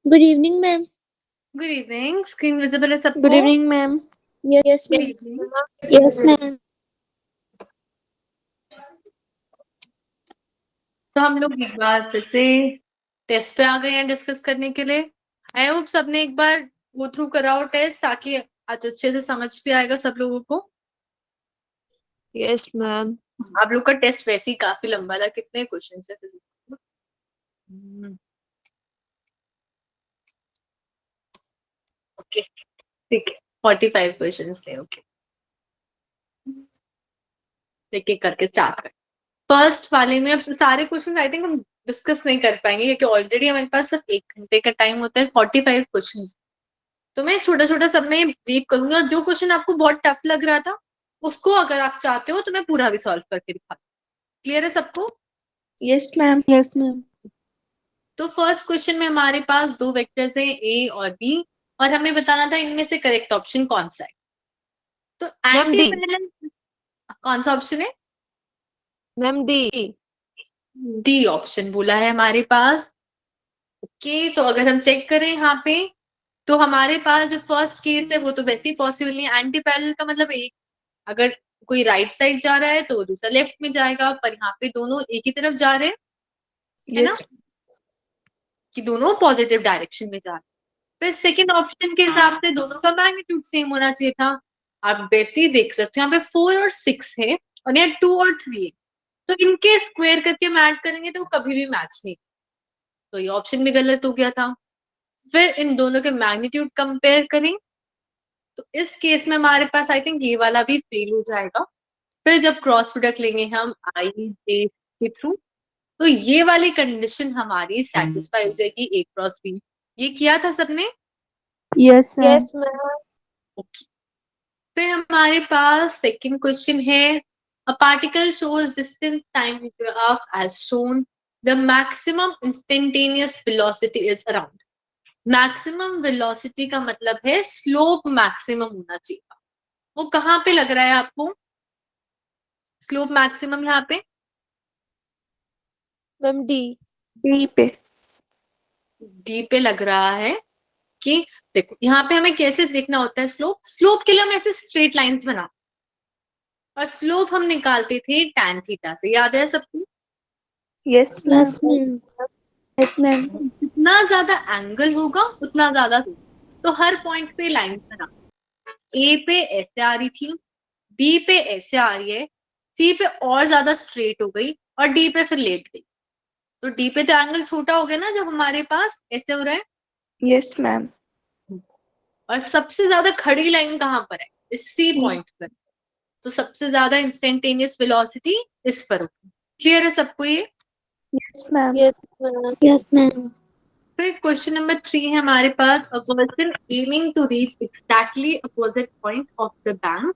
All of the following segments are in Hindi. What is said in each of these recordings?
Good evening, ma'am. Good evening. Screen visible है Good सबको? evening, ma'am. Yes, Good ma'am. evening. Yes, ma'am. तो हम लोग एक बार फिर से टेस्ट पे आ गए हैं डिस्कस करने के लिए। आई होप सबने एक बार गो थ्रू करा हो टेस्ट, ताकि आज अच्छे से समझ भी आएगा सब लोगों को। Yes, ma'am. आप लोग का टेस्ट वैसे ही काफी लंबा था। कितने क्वेश्चन है फिजिक्स में? ओके, ठीक है। 45 क्वेश्चन थे। ओके, एक एक करके चार कर। फर्स्ट वाले में अब सारे क्वेश्चन आई थिंक हम डिस्कस नहीं कर पाएंगे, क्योंकि ऑलरेडी हमारे पास सिर्फ 1 घंटे का टाइम होता है। 45 क्वेश्चन, तो मैं छोटा छोटा सब में ब्रीफ करूंगी, और जो क्वेश्चन आपको बहुत टफ लग रहा था उसको अगर आप चाहते हो तो मैं पूरा भी सॉल्व करके दिखा। क्लियर है सबको? Yes, ma'am. Yes, ma'am. तो फर्स्ट क्वेश्चन में हमारे पास दो वेक्टर्स हैं ए और बी, और हमें बताना था इनमें से करेक्ट ऑप्शन कौन सा है। तो Ma'am एंटी D. पैरेलल कौन सा ऑप्शन है? Ma'am D. डी ऑप्शन बोला है हमारे पास। ओके, तो अगर हम चेक करें यहाँ पे, तो हमारे पास जो फर्स्ट केस है वो तो वैसे ही पॉसिबल नहीं है। एंटी पैरेलल का मतलब एक, अगर कोई राइट साइड जा रहा है तो दूसरा लेफ्ट में जाएगा, पर यहाँ पे दोनों एक ही तरफ जा रहे हैं, है ना, Yes. कि दोनों पॉजिटिव डायरेक्शन में जा रहे हैं। फिर सेकंड ऑप्शन के हिसाब से दोनों का मैग्नीट्यूड सेम होना चाहिए था। आप वैसे ही देख सकते हो यहाँ पे 4 और 6 है, और यहाँ 2 और 3 है, तो इनके स्क्वायर करके हम ऐड करेंगे तो कभी भी मैच नहीं, तो ये ऑप्शन भी गलत हो गया था। फिर इन दोनों के मैग्नीट्यूड कंपेयर करें, तो इस केस में हमारे पास आई थिंक ये वाला भी फेल हो जाएगा। फिर जब क्रॉस प्रोडक्ट लेंगे हम आई जे के थ्रू, तो ये वाली कंडीशन हमारी सेटिस्फाई हो जाएगी, ए क्रॉस बी। ये किया था सबने? Yes, ma'am. Yes, ma'am. Okay. फिर हमारे पास सेकंड क्वेश्चन है, a particle shows distance time graph as shown, the maximum instantaneous velocity is around. Maximum velocity का मतलब है स्लोप मैक्सिमम होना चाहिए। वो कहाँ पे लग रहा है आपको स्लोप मैक्सिमम? यहाँ पे Ma'am D. D पे. डी पे लग रहा है। कि देखो यहाँ पे हमें कैसे देखना होता है स्लोप। स्लोप के लिए हम ऐसे स्ट्रेट लाइंस बना, और स्लोप हम निकालते थे tan थीटा से, याद है सबको? Yes, ma'am. Yes, ma'am. Yes, ma'am. जितना ज्यादा एंगल होगा उतना ज्यादा slope। तो हर पॉइंट पे लाइन बना, ए पे ऐसे आ रही थी, बी पे ऐसे आ रही है, सी पे और ज्यादा स्ट्रेट हो गई, और डी पे फिर लेट गई। तो डी पे तो एंगल छोटा हो गया ना जब हमारे पास ऐसे हो रहा है। Yes, ma'am. और सबसे ज्यादा खड़ी लाइन कहाँ पर है? इस सी पॉइंट पर। तो सबसे ज्यादा इंस्टेंटेनियस वेलोसिटी इस पर होगी। क्लियर है सबको ये? Yes, ma'am. Yes, ma'am. Yes, ma'am. फिर क्वेश्चन नंबर 3 है हमारे पास, a person aiming to reach exactly opposite point of the bank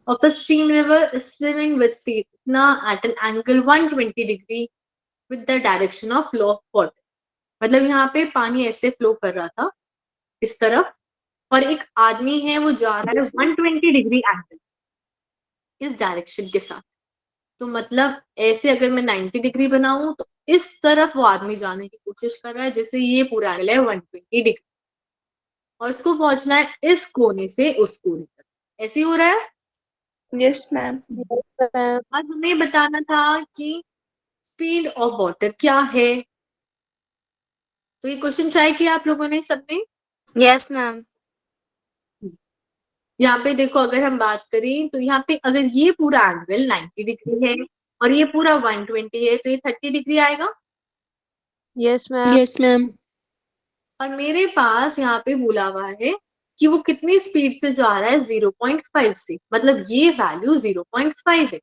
of a stream river is swimming with speed na at an angle 120 degree with the direction of flow of water। मतलब यहाँ पे पानी ऐसे फ्लो कर रहा था इस तरफ, और एक आदमी है वो जा रहा है 120 डिग्री एंगल इस डायरेक्शन के साथ। तो मतलब ऐसे अगर मैं 90 डिग्री बनाऊं तो इस तरफ वो आदमी जाने की कोशिश कर रहा है, जैसे ये पूरा एंगल है 120 डिग्री, और उसको पहुंचना है इस कोने से उस कोने तक। ऐसे ही हो रहा है। Yes, ma'am. Yes, ma'am. आज हमें बताना था कि स्पीड ऑफ वाटर क्या है। तो ये क्वेश्चन ट्राई किया आप लोगों ने सबने? Yes, ma'am. यहाँ पे देखो, अगर हम बात करें तो यहाँ पे अगर ये पूरा एंगल 90 डिग्री है और ये पूरा 120 है, तो ये 30 डिग्री आएगा। Yes, ma'am. Yes, ma'am. और मेरे पास यहाँ पे बोला हुआ है कि वो कितनी स्पीड से जा रहा है, 0.5 से, मतलब ये वैल्यू 0.5 है।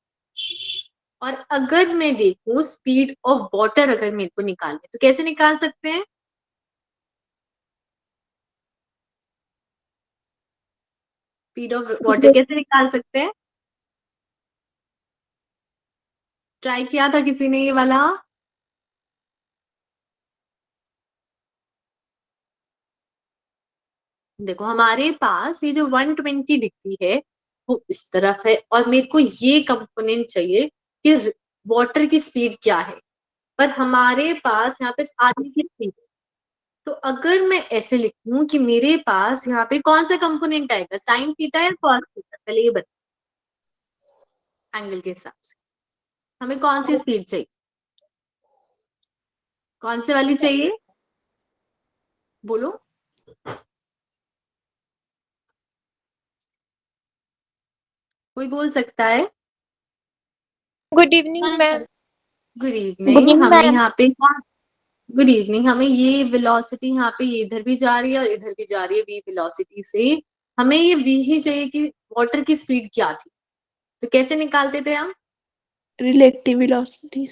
और अगर मैं देखूं स्पीड ऑफ वाटर अगर मेरे को निकालना है तो कैसे निकाल सकते हैं? स्पीड ऑफ वाटर कैसे निकाल सकते हैं? ट्राई किया था किसी ने ये वाला? देखो हमारे पास ये जो 120 डिग्री है वो इस तरफ है, और मेरे को ये कंपोनेंट चाहिए कि वाटर की स्पीड क्या है। पर हमारे पास यहाँ पे आदमी की स्पीड तो अगर मैं ऐसे लिखूं कि मेरे पास यहाँ पे कौन सा कंपोनेंट आएगा, साइन थीटा या कॉस थीटा, पहले ये बता एंगल के हिसाब से हमें कौन सी स्पीड चाहिए, कौन से वाली चाहिए, बोलो। कोई बोल सकता है? Good evening ma'am. Good Good evening. evening, हमें ma'am. यहाँ पे गुड इवनिंग, हमें ये वेलोसिटी यहाँ पे ये इधर भी जा रही है और इधर भी जा रही है वी वेलोसिटी से, हमें ये वी ही चाहिए कि वाटर की स्पीड क्या थी। तो कैसे निकालते थे हम? Relative velocity.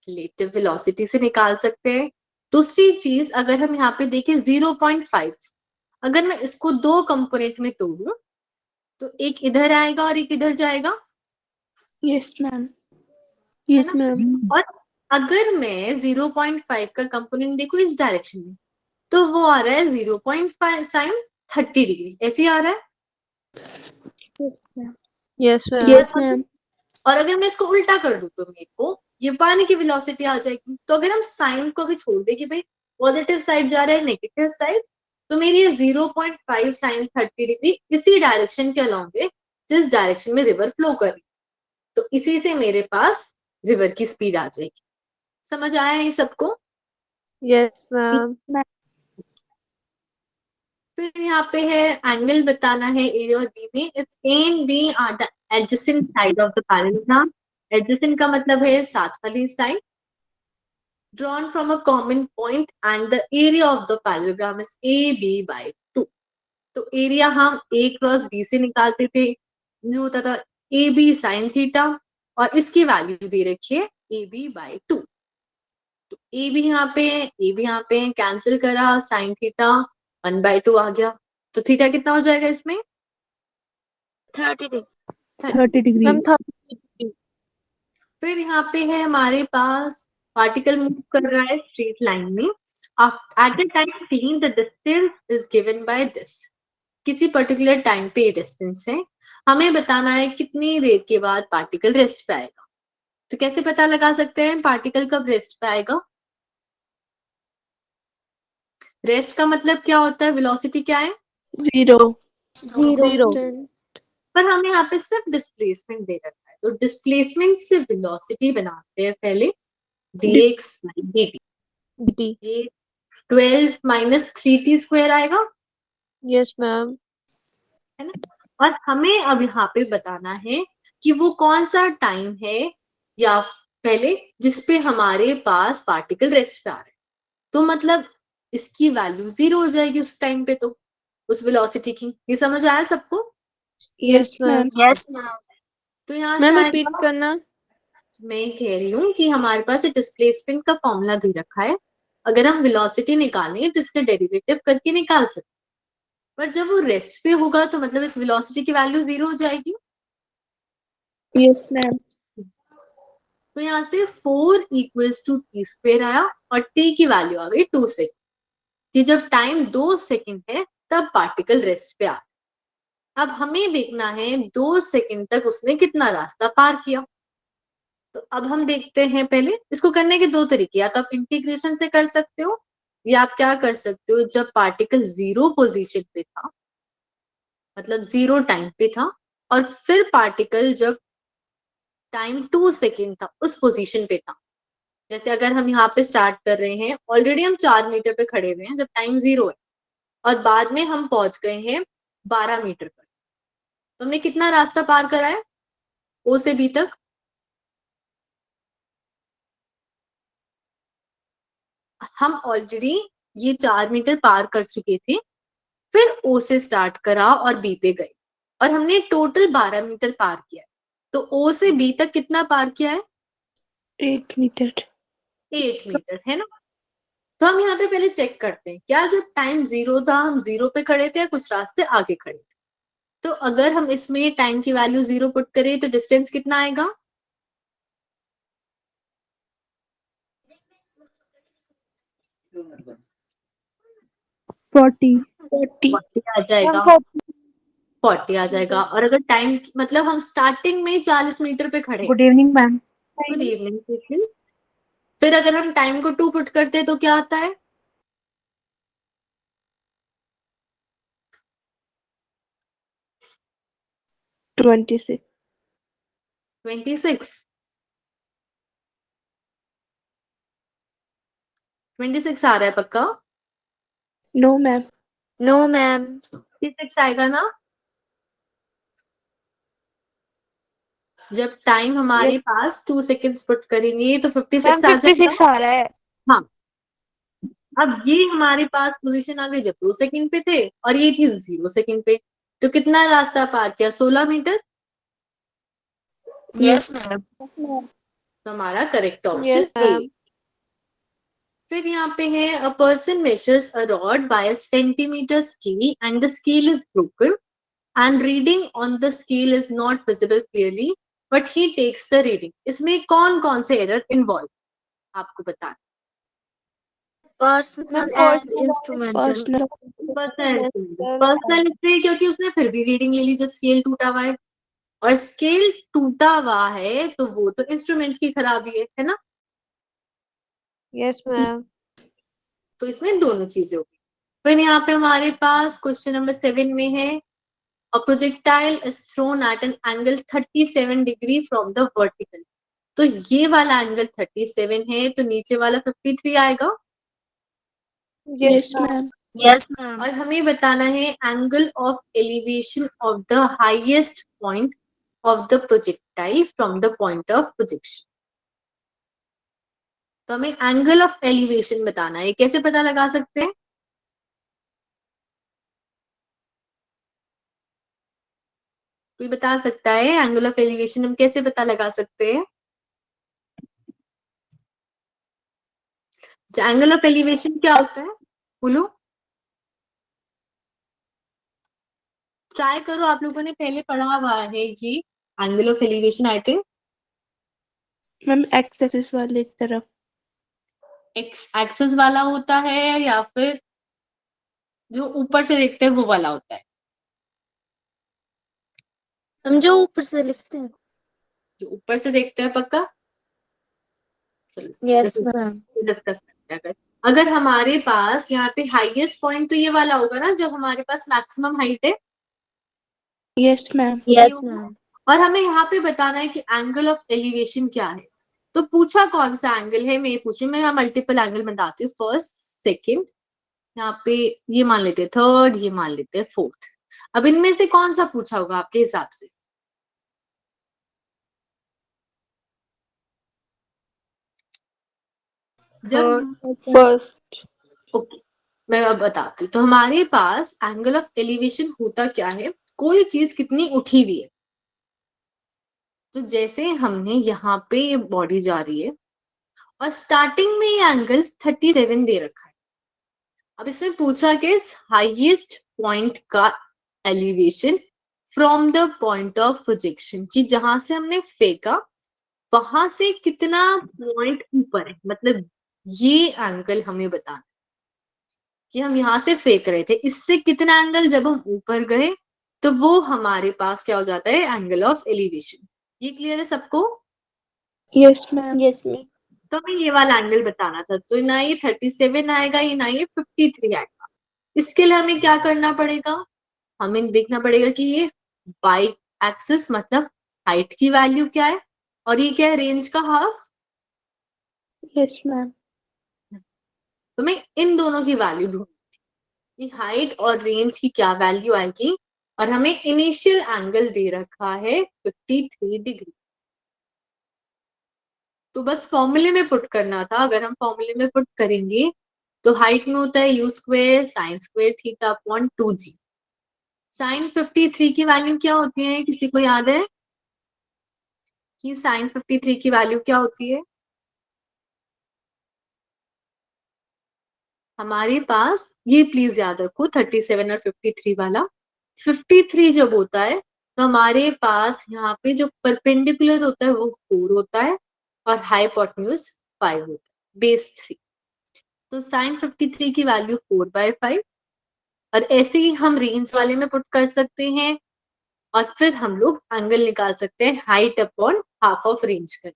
रिलेटिव वेलोसिटी से निकाल सकते हैं। दूसरी चीज, अगर हम यहाँ पे देखें 0.5, अगर मैं इसको दो कंपोनेंट में तोड़ूं तो एक इधर आएगा और एक इधर जाएगा, Yes, ma'am. है ना? और अगर मैं 0.5 का कंपोनेंट देखूं इस डायरेक्शन में, तो वो आ रहा है 0.5 साइन 30 डिग्री, ऐसे ही आ रहा है। Yes, ma'am. Yes, ma'am. और अगर मैं इसको उल्टा कर दूं तो मेरे को ये पानी की वेलोसिटी आ जाएगी। तो अगर हम साइन को भी छोड़ दें कि भाई पॉजिटिव साइड जा रहा है नेगेटिव साइड, तो मेरी ये 0.5 साइन 30 डिग्री इसी डायरेक्शन के अलोंग है जिस डायरेक्शन में रिवर फ्लो कर रही है। तो इसी से मेरे पास रिवर की स्पीड आ जाएगी। समझ आया है सबको? Yes, ma'am. फिर यहाँ पे है एंगल बताना है ए और बी में। If A and B are the adjacent side of the parallelogram, adjacent का मतलब है साथ वाली side, drawn from a common point and the area of the parallelogram is AB by 2। तो एरिया हम A क्रॉस B से निकालते थे, जो होता था AB sin थीटा, और इसकी वैल्यू दे रखी है AB by 2। तो ए भी यहाँ पे है, ए भी यहाँ पे है, कैंसिल करा, साइन थीटा 1/2 आ गया। तो थीटा कितना हो जाएगा इसमें? 30 degree. 30 degree. Ma'am, 30 degree. फिर यहाँ पे है हमारे पास पार्टिकल मूव कर रहा है स्ट्रेट लाइन में। At the time t the distance is given by this. किसी पर्टिकुलर टाइम पे डिस्टेंस है, हमें बताना है कितनी देर के बाद पार्टिकल रेस्ट पे आएगा। तो कैसे पता लगा सकते हैं पार्टिकल कब रेस्ट पे आएगा? रेस्ट का मतलब क्या होता है? वेलोसिटी क्या है? 0. Zero. पर हमें यहाँ पे सिर्फ डिस्प्लेसमेंट दे रखा है, तो डिस्प्लेसमेंट से वेलोसिटी बनाते हैं पहले dx dt। dt. ये 12 माइनस 3t² आएगा, Yes, ma'am. है ना? और हमें अब यहाँ पे बताना है कि वो कौन सा टाइम है या पहले जिसपे हमारे पास पार्टिकल रेस्ट पे आ रहा है। तो मतलब इसकी वैल्यू 0 हो जाएगी उस टाइम पे, तो उस वेलोसिटी की। ये समझ आया सबको? Yes, ma'am. Yes, ma'am. तो यहाँ से मैम आएगा, रिपीट करना. मैं कह रही हूँ कि हमारे पास डिस्प्लेसमेंट का फॉर्मूला दे रखा है। अगर हम वेलोसिटी निकालें तो इसका डेरिवेटिव करके निकाल सकते, पर जब वो रेस्ट पे होगा तो मतलब इस वेलोसिटी की वैल्यू 0 हो जाएगी। Yes, ma'am. तो यहाँ से 4 इक्वल्स टू t² आया और t की वैल्यू आ गई 2 सेकेंड, कि जब टाइम 2 सेकेंड है तब पार्टिकल रेस्ट पे आ। अब हमें देखना है 2 सेकेंड तक उसने कितना रास्ता पार किया। तो अब हम देखते हैं, पहले इसको करने के दो तरीके, या तो आप इंटीग्रेशन से कर सकते हो या आप क्या कर सकते हो, जब पार्टिकल 0 पोजीशन पे था, मतलब 0 टाइम पे था, और फिर पार्टिकल जब टाइम 2 सेकेंड था उस पोजीशन पे था। जैसे अगर हम यहाँ पे स्टार्ट कर रहे हैं, ऑलरेडी हम 4 मीटर पे खड़े हुए हैं जब टाइम 0 है, और बाद में हम पहुंच गए हैं 12 मीटर पर, तो हमने कितना रास्ता पार करा है ओ से बी तक? हम ऑलरेडी ये 4 मीटर पार कर चुके थे, फिर ओ से स्टार्ट करा और बी पे गए, और हमने टोटल 12 मीटर पार किया है। तो ओ से बी तक कितना पार किया है? 8 meter. 8 मीटर, है ना? तो हम यहाँ पे पहले चेक करते हैं, क्या जब टाइम 0 था हम 0 पे खड़े थे या कुछ रास्ते आगे खड़े थे। तो अगर हम इसमें टाइम की वैल्यू 0 पुट करें तो डिस्टेंस कितना आएगा? 40. 40. 40 आ जाएगा, 40 आ जाएगा। और अगर टाइम मतलब हम स्टार्टिंग में 40 मीटर पे खड़े। Good evening, ma'am. Good evening. फिर अगर हम टाइम को 2 पुट करते हैं तो क्या आता है? 26. 26 26 आ रहा है पक्का? No, ma'am. No, ma'am. 56 आएगा ना? जब टाइम हमारे Yes. पास 2 सेकेंड्स पुट करेंगे तो 56 मैम आ जाएगा। 56 आ रहा है। हाँ, अब ये हमारे पास पोजीशन आ गई जब 2 सेकंड पे थे और ये थी 0 सेकंड पे, तो कितना रास्ता पार किया? 16 मीटर। Yes, ma'am. तो हमारा करेक्ट ऑप्शन Yes, ए। ma'am. फिर यहाँ पे है a person measures a rod by a centimetre scale and the scale is broken and reading on the scale is not visible clearly but he takes the reading. इसमें कौन कौन से एरर इन्वॉल्व आपको बताना? Personal and instrumental. Personal. Personal इसलिए क्योंकि उसने फिर भी रीडिंग ले ली जब स्केल टूटा हुआ है, और स्केल टूटा हुआ है तो वो तो इंस्ट्रूमेंट की खराबी है ना? Yes, ma'am. तो इसमें दोनों चीजें होगी। फिर यहाँ पे हमारे पास क्वेश्चन नंबर 7 में है a projectile is thrown at an angle 37 degree from the vertical. तो ये वाला एंगल 37 है तो नीचे वाला 53 आएगा। Yes, ma'am. Yes, ma'am. और हमें बताना है angle of elevation of the highest point of the projectile from the point of projection. तो हमें एंगल ऑफ एलिवेशन बताना है। कैसे पता लगा सकते हैं? कोई बता सकता है एंगल ऑफ एलिवेशन हम कैसे पता लगा सकते हैं? एंगल ऑफ एलिवेशन क्या होता है बोलो? ट्राई करो, आप लोगों ने पहले पढ़ा हुआ है ये angle of elevation I think. Ma'am axis वाले तरफ. एक्स एक्सिस वाला होता है या फिर जो ऊपर से देखते हैं वो वाला होता है? हम जो ऊपर से लिखते हैं। जो ऊपर से देखते हैं पक्का? चलो Yes, ma'am. डिस्कस करते हैं। अगर हमारे पास यहाँ पे हाईएस्ट पॉइंट तो ये वाला होगा ना जब हमारे पास मैक्सिमम हाइट है। Yes, ma'am. Yes, ma'am. और हमें यहाँ पे बताना है कि एंगल ऑफ एलिवेशन क्या है। तो पूछा कौन सा एंगल है, मैं ये पूछू, मैं यहाँ मल्टीपल एंगल बताती हूँ, फर्स्ट सेकंड, यहाँ पे ये मान लेते हैं थर्ड, ये मान लेते हैं फोर्थ। अब इनमें से कौन सा पूछा होगा आपके हिसाब से? जब First. ओके, मैं अब बताती हूँ। तो हमारे पास एंगल ऑफ एलिवेशन होता क्या है, कोई चीज कितनी उठी हुई है। तो जैसे हमने यहाँ पे ये बॉडी जा रही है और स्टार्टिंग में ये एंगल 37 दे रखा है। अब इसमें पूछा कि हाईएस्ट पॉइंट का elevation from the point of projection, कि जहां से हमने फेंका वहां से कितना पॉइंट ऊपर है, मतलब ये एंगल हमें बताना कि हम यहाँ से फेंक रहे थे, इससे कितना एंगल जब हम ऊपर गए तो वो हमारे पास क्या हो जाता है, एंगल ऑफ एलिवेशन। ये क्लियर है सबको? Yes, ma'am. Yes, ma'am. तो हमें ये वाला एंगल बताना था, तो ना ये 37 आएगा, ये ना ये 53 आएगा। इसके लिए हमें क्या करना पड़ेगा, हमें देखना पड़ेगा कि ये बाई एक्सिस मतलब हाइट की वैल्यू क्या है और ये क्या है, रेंज का हाफ। Yes, ma'am. तो मैं इन दोनों की वैल्यू ढूंढूंगी कि हाइट और रेंज की क्या वैल्यू आएगी, और हमें इनिशियल एंगल दे रखा है 53 डिग्री। तो बस फॉर्मूले में पुट करना था। अगर हम फॉर्मूले में पुट करेंगे तो हाइट में होता है u square sine square theta upon 2g। Sine 53 की वैल्यू क्या होती है, किसी को याद है कि साइन 53 की वैल्यू क्या होती है? हमारे पास ये प्लीज याद रखो 37 और 53 वाला। 53 जब होता है तो हमारे पास यहाँ पे जो परपेंडिकुलर होता है वो 4 होता है और हाइपोटेन्यूज 5 होता है, बेस 3। तो साइन 53 की वैल्यू 4/5, और ऐसे ही हम रेंज वाले में पुट कर सकते हैं और फिर हम लोग एंगल निकाल सकते हैं height upon half of range कर।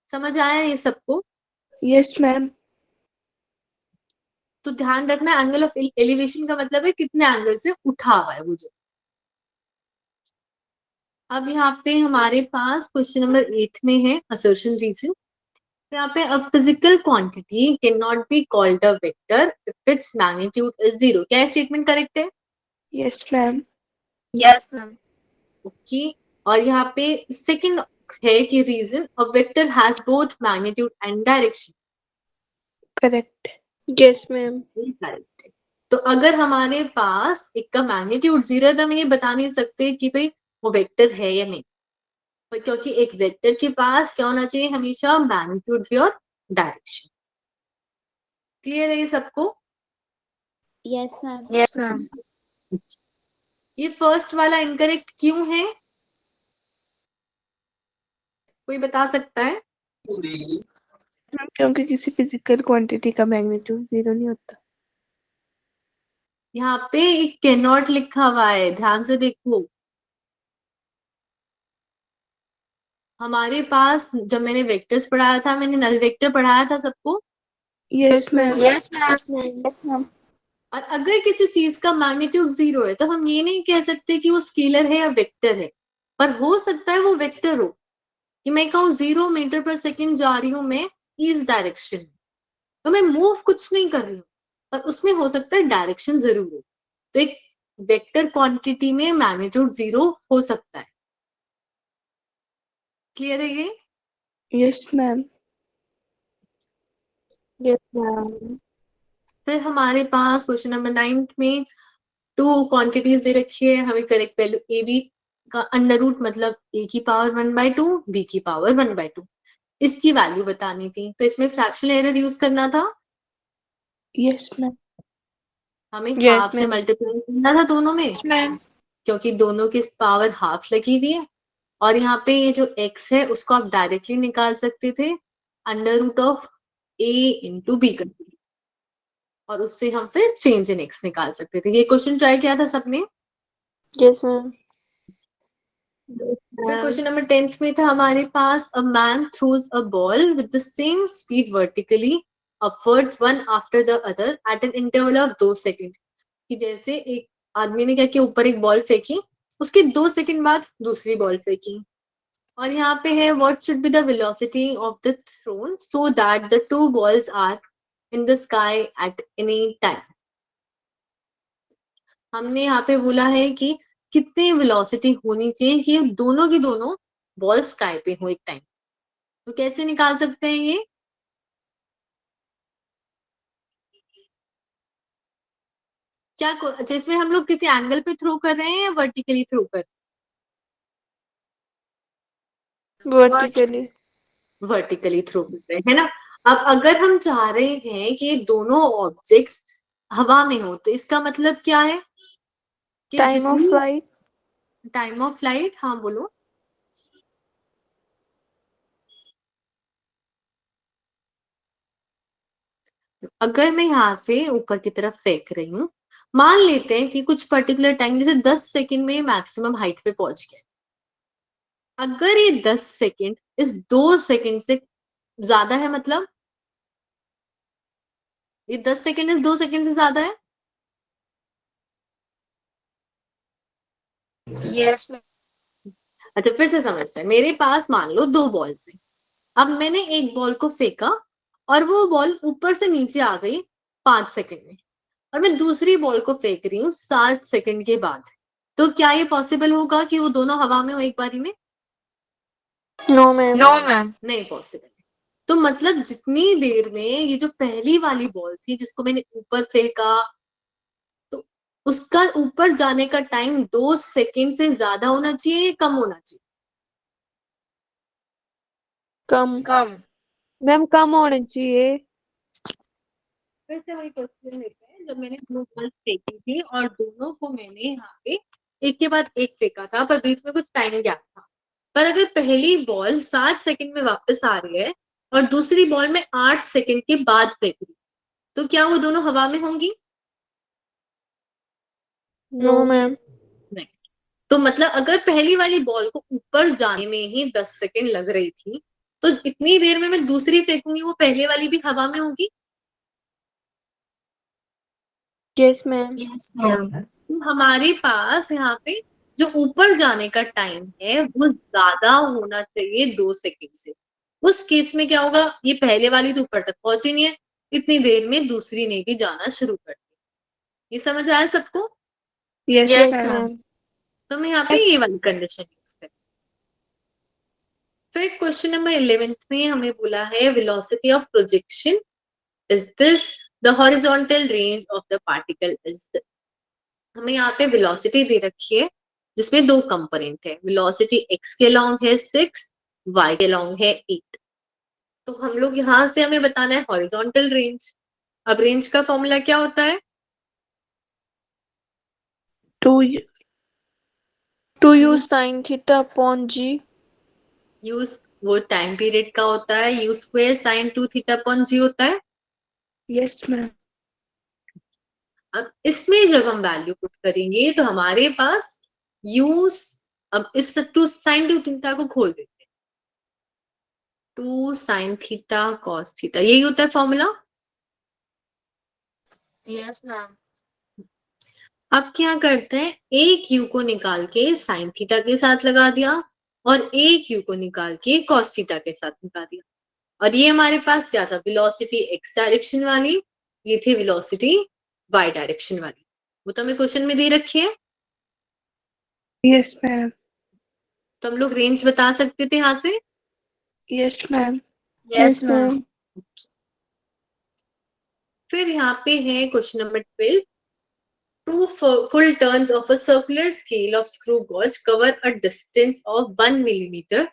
समझ आया ये सबको? Yes, ma'am. तो ध्यान रखना एंगल ऑफ एलिवेशन का मतलब है कितने एंगल से उठा हुआ है वो जो। अब यहाँ पे हमारे पास क्वेश्चन नंबर 8 में है असर्शन रीजन। यहाँ पे a physical quantity can not be called a vector if its magnitude is 0। क्या स्टेटमेंट करेक्ट है? Yes, ma'am. Yes, ma'am. Okay. और यहाँ पे सेकंड है कि reason a vector has both magnitude and direction. Correct. Yes, ma'am. Correct है। तो अगर हमारे पास एक का मैग्नीट्यूड 0 है तो हम ये बता नहीं सकते कि भाई वो वेक्टर है या नहीं, क्योंकि एक वेक्टर के पास क्या होना चाहिए? हमेशा मैग्नीट्यूड भी और डायरेक्शन। क्लियर है ये सबको? Yes, ma'am. Yes, ma'am. ये फर्स्ट वाला इनकरेक्ट क्यों है? कोई बता सकता है? क्योंकि किसी फिजिकल क्वांटिटी का मैग्नीट्यूड 0 नहीं होता। यहाँ पे एक कैन नॉट लिखा हुआ है, ध्यान से देखो। हमारे पास जब मैंने वेक्टर्स पढ़ाया था, मैंने नल वेक्टर पढ़ाया था सबको। Yes, ma'am. Yes, ma'am. Yes, ma'am. और अगर किसी चीज का मैग्नीट्यूड 0 है तो हम ये नहीं कह सकते कि वो स्केलर है या वेक्टर है, पर हो सकता है वो वेक्टर हो। कि मैं कहूँ 0 मीटर पर सेकेंड जा रही हूँ मैं इस डायरेक्शन में, तो मैं मूव कुछ नहीं कर रही हूँ, पर उसमें हो सकता है डायरेक्शन जरूर हो। तो एक वेक्टर क्वांटिटी में मैग्नीट्यूड 0 हो सकता है। क्लियर है ये? Yes, ma'am. Yes, ma'am. फिर हमारे पास क्वेश्चन नंबर 9 में 2 क्वांटिटीज दे रखी है, हमें करेक्ट वैल्यू ए बी का अंडर रूट मतलब ए की पावर 1/2 बी की पावर 1/2 इसकी वैल्यू बतानी थी। तो इसमें फ्रैक्शनल एरर यूज करना था। Yes, ma'am. हमें Yes, हाफ से ma'am. मल्टीप्लाई करना था दोनों में, Yes, ma'am. क्योंकि दोनों की पावर हाफ लगी हुई है। और यहाँ पे ये जो x है उसको आप डायरेक्टली निकाल सकते थे under root of a into b करके, और उससे हम फिर चेंज इन x निकाल सकते थे। ये क्वेश्चन ट्राई किया था सबने? Yes, ma'am. फिर क्वेश्चन नंबर 10 में था हमारे पास a man throws a ball with the same speed vertically upwards one after the other at an interval of 2 second. कि जैसे एक आदमी ने क्या किया, ऊपर एक बॉल फेंकी, उसके 2 सेकंड बाद दूसरी बॉल फेंकी। और यहाँ पे है what should be the velocity of the thrown so that the 2 balls are in the sky at any time. हमने यहाँ पे बोला है कि कितनी वेलोसिटी होनी चाहिए कि दोनों की दोनों बॉल स्काई पे हो एक टाइम। तो कैसे निकाल सकते हैं ये? क्या जिसमें हम लोग किसी एंगल पे थ्रो कर रहे हैं या वर्टिकली थ्रो कर Vertically. वर्टिकली थ्रो कर रहे हैं, है ना? अब अगर हम चाह रहे हैं कि ये दोनों ऑब्जेक्ट्स हवा में हो तो इसका मतलब क्या है कि Time of जितनी flight. टाइम ऑफ फ्लाइट, हाँ बोलो। अगर मैं यहाँ से ऊपर की तरफ फेंक रही हूँ, मान लेते हैं कि कुछ पर्टिकुलर टाइम जैसे 10 सेकंड में मैक्सिमम हाइट पे पहुंच गया। अगर ये 10 सेकंड इस 2 सेकंड से ज्यादा है, मतलब ये 10 सेकंड इस 2 सेकंड से ज्यादा है। Yes, ma'am. अच्छा फिर से समझते हैं। मेरे पास मान लो 2 बॉल्स है। अब मैंने एक बॉल को फेंका और वो बॉल ऊपर से नीचे आ गई 5 सेकंड में, और मैं दूसरी बॉल को फेंक रही हूँ 7 सेकंड के बाद। तो क्या ये पॉसिबल होगा कि वो दोनों हवा में हो एक बारी में? No, ma'am. No, ma'am. नहीं पॉसिबल। तो मतलब जितनी देर में ये जो पहली वाली बॉल थी जिसको मैंने ऊपर फेंका, तो उसका ऊपर जाने का टाइम 2 सेकंड से ज्यादा होना चाहिए या कम होना चाहिए? कम। Come. मैम कम होना चाहिए। फिर से वही क्वेश्चन लेते हैं। जब मैंने 2 बॉल फेंकी थी और दोनों को मैंने यहाँ पे एक के बाद एक फेंका था, पर बीच में कुछ टाइम गैप था। पर अगर पहली बॉल 7 सेकंड में वापस आ रही है और दूसरी बॉल में 8 सेकंड के बाद फेंक रही, तो क्या वो दोनों हवा में होंगी? No, ma'am. नहीं। तो मतलब अगर पहली वाली बॉल को ऊपर जाने में ही 10 सेकंड लग रही थी, तो इतनी देर में मैं दूसरी फेंकूंगी, वो पहले वाली भी हवा में होगी। Yes, ma'am. Yes, ma'am. तो हमारे पास यहाँ पे जो ऊपर जाने का टाइम है वो ज्यादा होना चाहिए 2 सेकंड से। उस केस में क्या होगा, ये पहले वाली तो ऊपर तक पहुंची नहीं है, इतनी देर में दूसरी ने भी जाना शुरू कर दिया। ये समझ आया सबको? Yes Yes, ma'am. ma'am. तो मैं यहाँ पे Yes. ये वाली कंडीशन यूज करें। फिर क्वेश्चन नंबर 11 में हमें बोला है velocity of projection is this, the horizontal range of the particle is this. हमें यहाँ पे वेलोसिटी दे रखी है जिसमें 2 कंपोनेंट है, वेलोसिटी x के अलोंग है 6, y के अलोंग है 8। तो हम लोग यहां से हमें बताना है हॉरिजॉन्टल रेंज। अब रेंज का फॉर्मूला क्या होता है? Two u sine theta upon g. यूज वो टाइम पीरियड का होता है, u square sine 2 theta upon g होता है। Yes ma'am. अब इसमें जब हम वैल्यू पुट करेंगे तो हमारे पास यूज, अब इस 2 साइन 2 थीटा को खोल देते हैं, 2 साइन थीटा कॉस थीटा, यही होता है फॉर्मूला। Yes, ma'am. अब क्या करते हैं, एक यू को निकाल के साइन थीटा के साथ लगा दिया और एक यू को निकाल के कॉस थीटा के साथ लगा दिया, और ये हमारे पास क्या था, वेलोसिटी एक्स डायरेक्शन वाली, ये थी वेलोसिटी वाई डायरेक्शन वाली। वो तो हमें क्वेश्चन में दे रखी है। Yes ma'am. तो हम लोग रेंज बता सकते थे यहाँ से। Yes ma'am. Yes, ma'am. फिर यहाँ पे है question number 12, two full turns of a circular scale of screw gauge cover a distance of 1 millimeter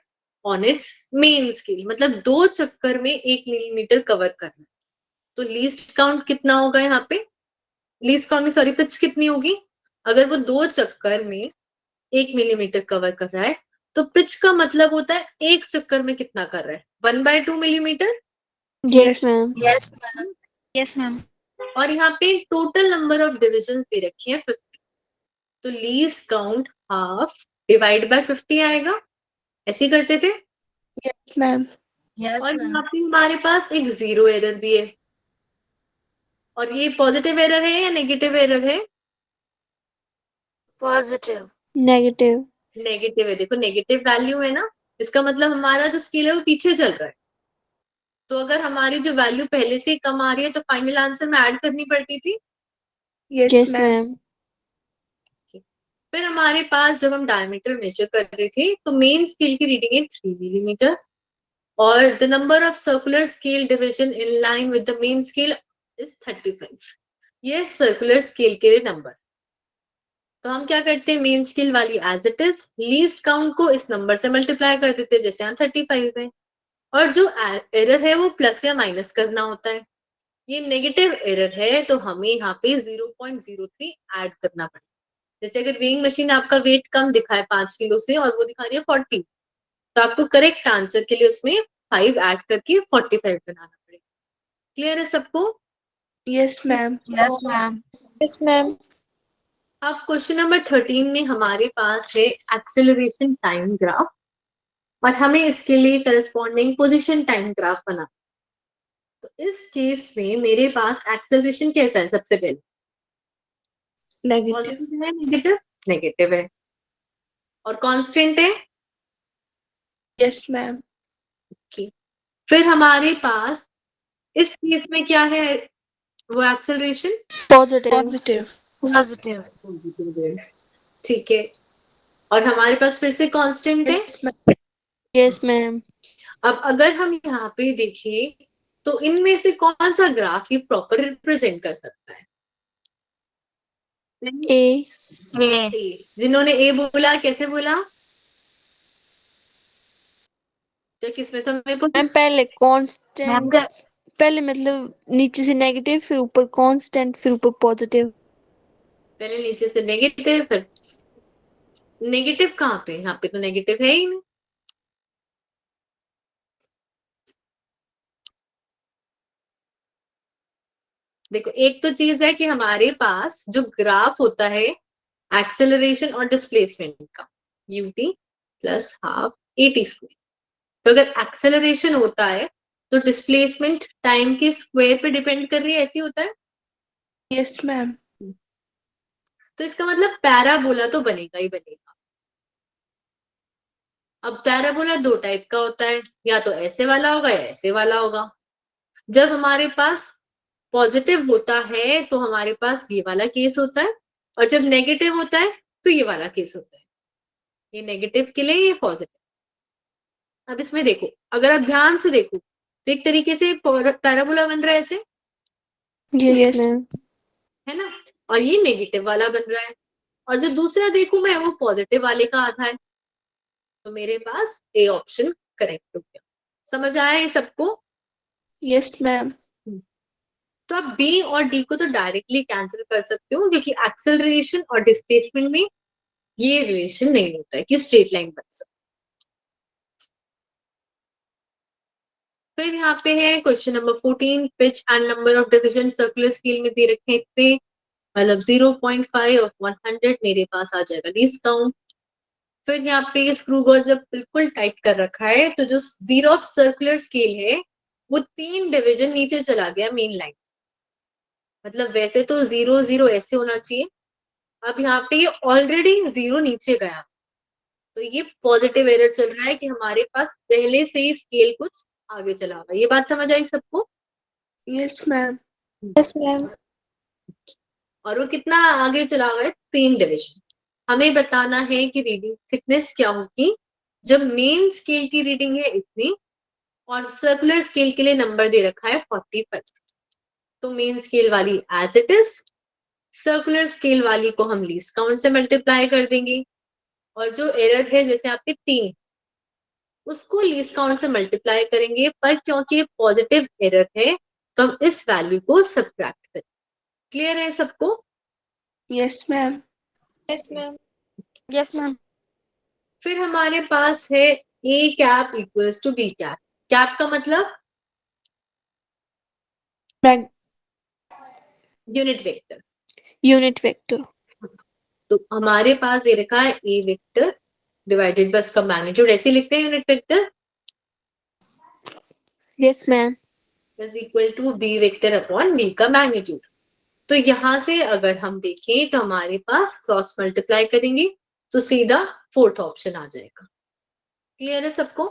on its main scale। मतलब 2 चक्कर में 1 मिलीमीटर कवर करना। तो लीस्ट काउंट कितना होगा यहाँ पे, लीस्ट काउंट में सॉरी पिच कितनी होगी, अगर वो 2 चक्कर में 1 मिलीमीटर कवर कर रहा है तो पिच का मतलब होता है एक चक्कर में कितना कर रहा है, 1/2 millimetre. Yes ma'am. Yes, ma'am. Yes, ma'am. और यहाँ पे टोटल नंबर ऑफ डिविजन दे रखी है 50, तो least count half divide by 50 आएगा, ऐसे ही करते थे। Yes ma'am. Yes, और ma'am. यहाँ पे हमारे पास एक जीरो एरर भी है, और ये पॉजिटिव एरर है या नेगेटिव एरर है? Positive. नेगेटिव। नेगेटिव है, देखो नेगेटिव वैल्यू है ना, इसका मतलब हमारा जो स्केल है वो पीछे चल रहा है। तो अगर हमारी जो वैल्यू पहले से कम आ रही है तो फाइनल आंसर में ऐड करनी पड़ती थी। Yes ma'am. फिर हमारे पास जब हम डायमीटर मेजर कर रहे थे तो मेन स्केल की रीडिंग है 3 मिलीमीटर, और the number of circular scale division in line with the main scale is 35। ये सर्कुलर स्केल के नंबर। तो हम क्या करते हैं, मेन स्केल वाली as it is, least count को इस नंबर से मल्टीप्लाई कर देते हैं जैसे यहाँ 35 है, और जो एरर है वो प्लस या माइनस करना होता है। ये नेगेटिव एरर है तो हमें यहाँ पे 0.03 ऐड करना पड़ेगा। जैसे अगर वेइंग मशीन आपका वेट कम दिखाए 5 किलो से और वो दिखा रही है 40, तो आपको करेक्ट आंसर के लिए उसमें 5 ऐड करके 45 बनाना पड़ेगा। क्लियर है सबको? Yes ma'am. Yes, ma'am. Yes ma'am. अब क्वेश्चन नंबर 13 में हमारे पास है एक्सेलरेशन टाइम ग्राफ, और हमें इसके लिए करस्पॉन्डिंग पोजीशन टाइम ग्राफ बना। तो इस केस में मेरे पास एक्सेलरेशन कैसा है, सबसे पहले नेगेटिव। पॉजिटिव है नेगेटिव, नेगेटिव है, और कांस्टेंट है। Yes ma'am. फिर हमारे पास इस केस में क्या है, वो एक्सेलरेशन पॉजिटिव। पॉजिटिव। Positive. ठीक है, और हमारे पास फिर से कांस्टेंट है। Yes ma'am. अब अगर हम यहाँ पे देखें तो इनमें से कौन सा ग्राफ ये प्रॉपर रिप्रेजेंट कर सकता है? ए। A. जिन्होंने ए बोला कैसे बोला, तो किसमें तो हमें मैम पहले Ma'am, कांस्टेंट, पहले मतलब नीचे से नेगेटिव फिर ऊपर कांस्टेंट फिर ऊपर पॉजिटिव। पहले नीचे से नेगेटिव, फिर नेगेटिव कहाँ पे, यहाँ पे तो नेगेटिव है ही नहीं। देखो एक तो चीज है कि हमारे पास जो ग्राफ होता है एक्सेलरेशन और डिस्प्लेसमेंट का, ut plus half at square, तो अगर एक्सेलरेशन होता है तो डिस्प्लेसमेंट टाइम के स्क्वायर पे डिपेंड कर रही है, ऐसी होता है। Yes ma'am. तो इसका मतलब पैराबोला तो बनेगा ही बनेगा। अब पैराबोला दो टाइप का होता है, या तो ऐसे वाला होगा या ऐसे वाला होगा। जब हमारे पास पॉजिटिव होता है तो हमारे पास ये वाला केस होता है, और जब नेगेटिव होता है तो ये वाला केस होता है। ये नेगेटिव के लिए, ये पॉजिटिव। अब इसमें देखो, अगर आप ध्यान से देखो तो एक तरीके से पैराबोला बन रहा है ऐसे, यस मैम। है ना, और ये नेगेटिव वाला बन रहा है, और जो दूसरा देखू मैं वो पॉजिटिव वाले का आधा है। तो मेरे पास ए ऑप्शन करेक्ट हो गया। समझ आया ये सबको? Yes ma'am. तो आप बी और डी को तो डायरेक्टली कैंसिल कर सकते हो, क्योंकि एक्सेलरेशन और डिस्प्लेसमेंट में ये रिलेशन नहीं होता है कि स्ट्रेट लाइन बन सकती। फिर यहाँ पे है question number 14, pitch and number of division circular scale में दे रखे हैं इतने, मतलब 0.5 ऑफ 100 मेरे पास आ जाएगा लीस्ट काउंट। फिर यहाँ पे स्क्रू गॉज जब बिल्कुल टाइट कर रखा है तो जो जीरो ऑफ सर्कुलर स्केल है वो 3 डिवीजन नीचे चला गया मेन लाइन, मतलब वैसे तो 0 0 ऐसे होना चाहिए, अब यहाँ पे ये ऑलरेडी 0 नीचे गया, तो ये पॉजिटिव एरर चल रहा है कि हमारे पास पहले से ही स्केल कुछ आगे चला हुआ है। ये बात समझ आई सबको? Yes ma'am. Yes ma'am. और वो कितना आगे चला हुआ है? 3 डिवीजन। हमें बताना है कि रीडिंग थिकनेस क्या होगी जब मेन स्केल की रीडिंग है इतनी और सर्कुलर स्केल के लिए नंबर दे रखा है 45। तो मेन स्केल वाली as it is, circular scale वाली को हम लीस्ट काउंट से मल्टीप्लाई कर देंगे, और जो एरर है जैसे आपके 3, उसको लीस्ट काउंट से मल्टीप्लाई करेंगे, पर क्योंकि ये पॉजिटिव एरर है तो हम इस वैल्यू को सब्ट्रैक्ट करें। क्लियर है सबको? Yes ma'am. Yes ma'am. Yes ma'am. फिर हमारे पास है A cap equals to B cap. Cap का मतलब यूनिट वेक्टर। Unit vector. तो हमारे पास दे रखा है ए वेक्टर डिवाइडेड बाय उसका मैग्नीट्यूड, ऐसे लिखते हैं unit vector, yes ma'am. Is equal to B vector upon B का मैग्नीट्यूड। तो यहां से अगर हम देखें तो हमारे पास क्रॉस मल्टीप्लाई करेंगे तो सीधा फोर्थ ऑप्शन आ जाएगा। क्लियर है सबको?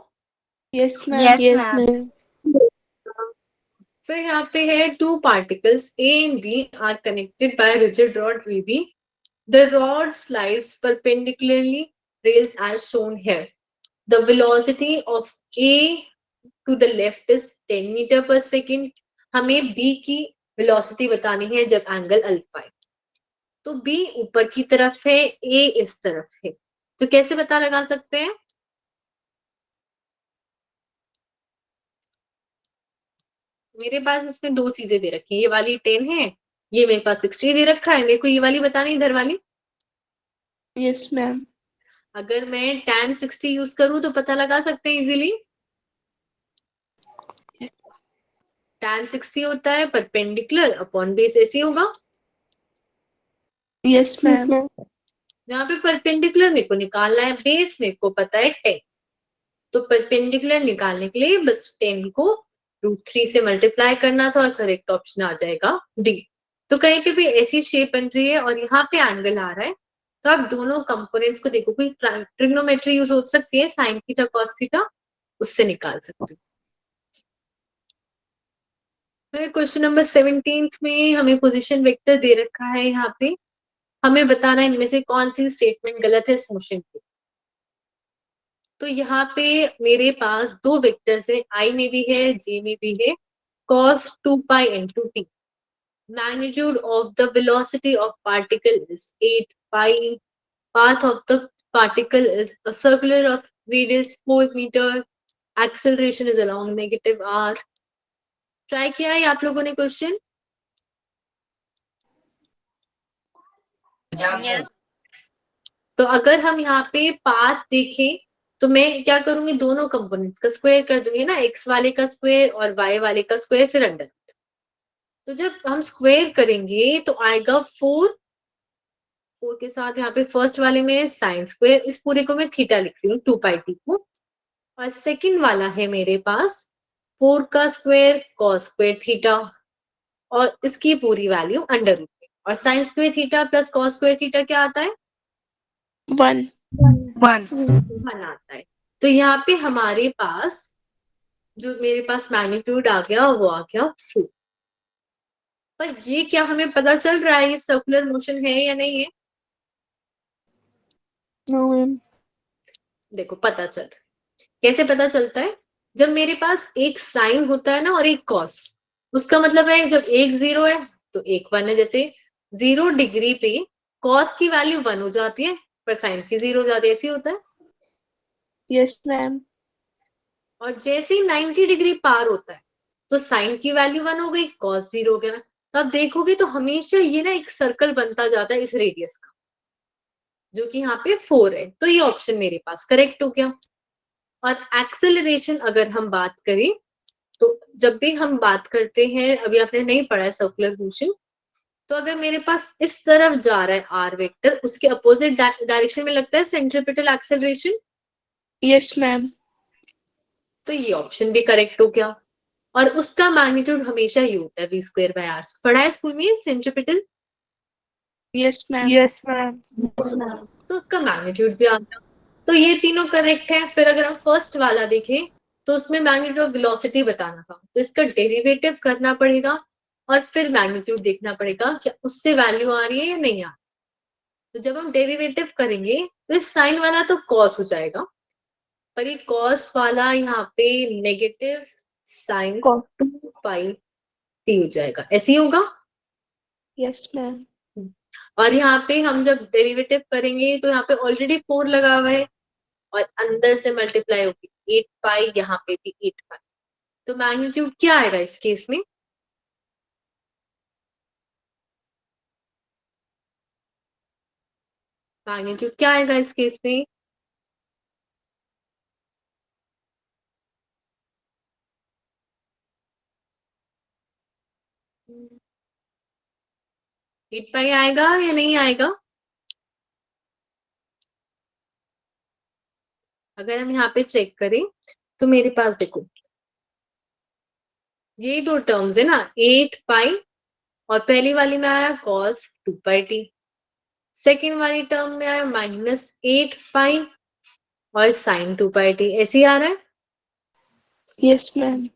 Yes ma'am. Yes, yes ma'am. Ma'am. फिर यहाँ पे है two particles A and B are connected by rigid rod VB, the rod slides perpendicularly rails as shown here, the velocity of a to the left is 10 metre पर सेकेंड। हमें b की वेलोसिटी बतानी है जब एंगल अल्फा है, तो b ऊपर की तरफ है, a इस तरफ है, तो कैसे पता लगा सकते हैं? मेरे पास इसमें दो चीजें दे रखी है, ये वाली 10 है, ये मेरे पास 60 दे रखा है, मेरे को ये वाली बतानी इधर वाली। Yes ma'am. अगर मैं tan 60 यूज करूं तो पता लगा सकते हैं इजीली। tan 60 होता है परपेंडिकुलर अपॉन बेस, ऐसे होगा। Yes ma'am. यहाँ पे परपेंडिकुलर मेरे को निकालना है, बेस मेरे को पता है 10, तो परपेंडिकुलर निकालने के लिए बस 10 को √3 से मल्टीप्लाई करना था और करेक्ट ऑप्शन आ जाएगा डी। तो कहीं पे भी ऐसी शेप बन रही है और यहाँ पे एंगल आ रहा है, तो आप दोनों कंपोनेंट्स को देखो, कोई ट्रिग्नोमेट्री यूज हो सकती है, साइन थीटा कॉस थीटा, उससे निकाल सकते हो। फिर क्वेश्चन नंबर 17 में हमें पोजीशन वेक्टर दे रखा है, यहाँ पे हमें बताना है इनमें से कौन सी स्टेटमेंट गलत है इस मोशन की। तो यहाँ पे मेरे पास दो वेक्टर्स है, आई में भी है जे में भी है, cos 2 pi into t, magnitude of the velocity of particle is 8 pi, path of the particle is a circular of radius 4 meter, acceleration is along -r। Try किया है आप लोगों ने क्वेश्चन? Yes. तो अगर हम यहाँ पे पाथ देखें तो मैं क्या करूंगी, दोनों कंपोनेंट्स का स्क्वायर कर दूंगी ना, एक्स वाले का स्क्वायर और वाई वाले का स्क्वायर, फिर अंडर। तो जब हम स्क्वायर करेंगे तो आएगा 4, 4 के साथ यहाँ पे फर्स्ट वाले में साइन स्क्वायर, इस पूरे को मैं थीटा लिख रही हूँ 2 पाई टी को, और सेकंड वाला है मेरे पास 4 का स्क्वायर कॉस स्क्वायर थीटा, और इसकी पूरी वैल्यू अंडर रूट में, और sign square theta plus cos square theta क्या आता है? 1। 1. 1 आता है। तो यहाँ पे हमारे पास जो मेरे पास मैग्नीट्यूड आ गया वो आ गया 4। पर ये क्या हमें पता चल रहा है ये सर्कुलर मोशन है या नहीं है? No ma'am. देखो पता चल रहा है। कैसे पता चलता है? जब मेरे पास एक साइन होता है ना और एक कॉस, उसका मतलब है जब एक 0 है तो एक 1 है। जैसे 0 डिग्री पे कॉस की वैल्यू 1 हो जाती है पर साइन की 0 हो जाती है, ऐसे होता है। Yes ma'am. और जैसे ही 90 डिग्री पार होता है तो साइन की वैल्यू 1 हो गई, कॉस 0 हो गया। तो आप देखोगे तो हमेशा ये ना एक सर्कल बनता जाता है इस रेडियस का, जो कि यहाँ पे 4 है। तो ये ऑप्शन मेरे पास करेक्ट हो गया। और एक्सेलरेशन अगर हम बात करें तो जब भी हम बात करते हैं, अभी आपने नहीं पढ़ा है सर्कुलर मोशन, तो अगर मेरे पास इस तरफ जा रहा है आर वेक्टर, उसके अपोजिट डायरेक्शन में लगता है सेंट्रीपिटल एक्सेलरेशन। Yes ma'am. तो ये ऑप्शन भी करेक्ट हो गया। और उसका मैग्नीट्यूड हमेशा ही होता है v² बाय r। पढ़ा है स्कूल में centripetal? Yes ma'am. Yes ma'am. तो उसका मैग्नीट्यूड भी आ गया। तो ये तीनों करेक्ट है। फिर अगर हम फर्स्ट वाला देखें तो उसमें मैग्नीट्यूड ऑफ वेलोसिटी बताना था, तो इसका डेरिवेटिव करना पड़ेगा और फिर मैग्नीट्यूड देखना पड़ेगा क्या उससे वैल्यू आ रही है या नहीं आ रही। तो जब हम डेरिवेटिव करेंगे तो इस साइन वाला तो कॉस हो जाएगा, पर ये कॉस वाला यहाँ पे नेगेटिव साइन 2 पाई टी हो जाएगा, ऐसे ही होगा। Yes ma'am. और यहाँ पे हम जब डेरिवेटिव करेंगे तो यहाँ पे ऑलरेडी 4 लगा हुआ है और अंदर से मल्टीप्लाई होगी 8 पाई, यहाँ पे भी 8 पाई। तो मैग्नीट्यूड क्या आएगा इस केस में? मैग्नीट्यूड क्या आएगा इस केस में? एट पाई आएगा या नहीं आएगा? अगर हम यहाँ पे चेक करें तो मेरे पास देखो ये दो टर्म्स है ना, 8 पाई और पहली वाली में आया cos 2 पाई टी, सेकेंड वाली टर्म में आया -8 पाई और sin 2 पाई टी, ऐसे ही आ रहा है। Yes ma'am.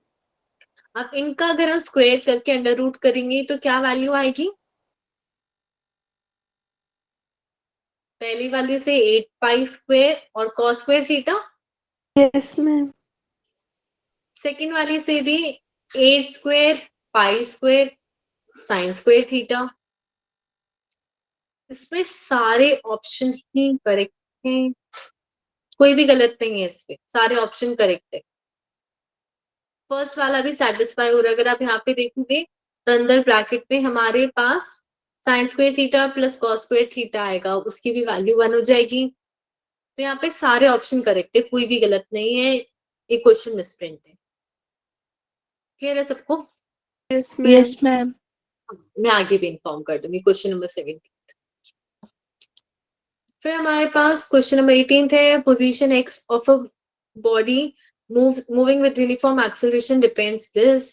अब इनका अगर हम स्क्वायर करके अंडर रूट करेंगे तो क्या वैल्यू आएगी? पहली वाली से 8 पाई स्क्वायर और cos square theta, yes ma'am. Second वाली से भी 8 square pi square sine square theta. इसमें सारे ऑप्शन ही करेक्ट हैं, कोई भी गलत नहीं है, इसमें सारे ऑप्शन करेक्ट है। फर्स्ट वाला भी सेटिस्फाई हो रहा है। अगर आप यहाँ पे देखोगे तो अंदर ब्रैकेट में हमारे पास sine square theta plus cos square theta आएगा, उसकी भी वैल्यू 1 हो जाएगी। तो यहाँ पे सारे ऑप्शन करेक्ट है, कोई भी गलत नहीं है। एक क्वेश्चन मिसप्रिंट है। क्लियर है सबको? Yes ma'am. Yes ma'am. मैं आगे भी इन्फॉर्म कर दूंगी। Question number 17। फिर हमारे पास क्वेश्चन नंबर 18 है, position x of a body moving with uniform acceleration depends this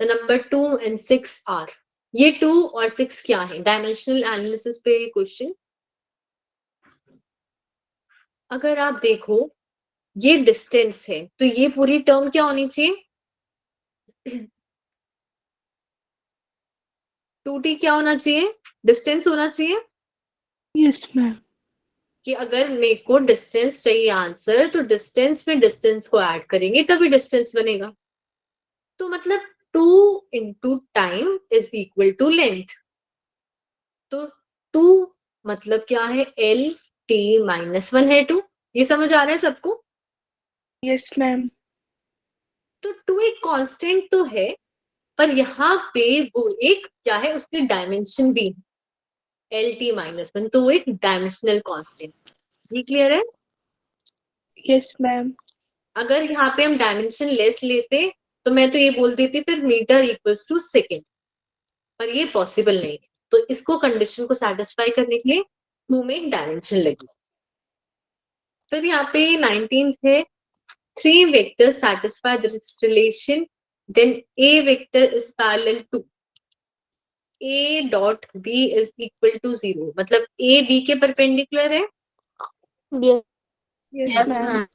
the number 2 and 6 are। ये 2 और 6 क्या है? डायमेंशनल एनालिसिस पे क्वेश्चन। अगर आप देखो ये डिस्टेंस है तो ये पूरी टर्म क्या होनी चाहिए? 2t क्या होना चाहिए? डिस्टेंस होना चाहिए। Yes ma'am. कि अगर मेरे को डिस्टेंस चाहिए आंसर तो डिस्टेंस में डिस्टेंस को ऐड करेंगे तभी डिस्टेंस बनेगा। तो मतलब 2 into time is equal to length. तो 2 मतलब क्या है? L t-1 है 2। ये समझ आ रहा है सबको? Yes ma'am. तो 2 एक कांस्टेंट तो है, पर यहाँ पे वो एक क्या है, उसकी डायमेंशन भी है L t-1, तो वो एक डायमेंशनल कांस्टेंट। ये क्लियर है? Yes ma'am. अगर यहाँ पे हम डायमेंशन लेस लेते तो मैं तो ये बोल देती फिर मीटर इक्वल्स टू सेकेंड, पर ये पॉसिबल नहीं है। तो इसको कंडीशन को सेटिस्फाई करने के लिए 2 में एक डायमेंशन लगी। फिर यहाँ पे 19 है, 3 vectors satisfy this relation then a vector is parallel to a dot b is equal to 0। मतलब a b के परपेंडिकुलर है। Yes Yes, ma'am. ma'am.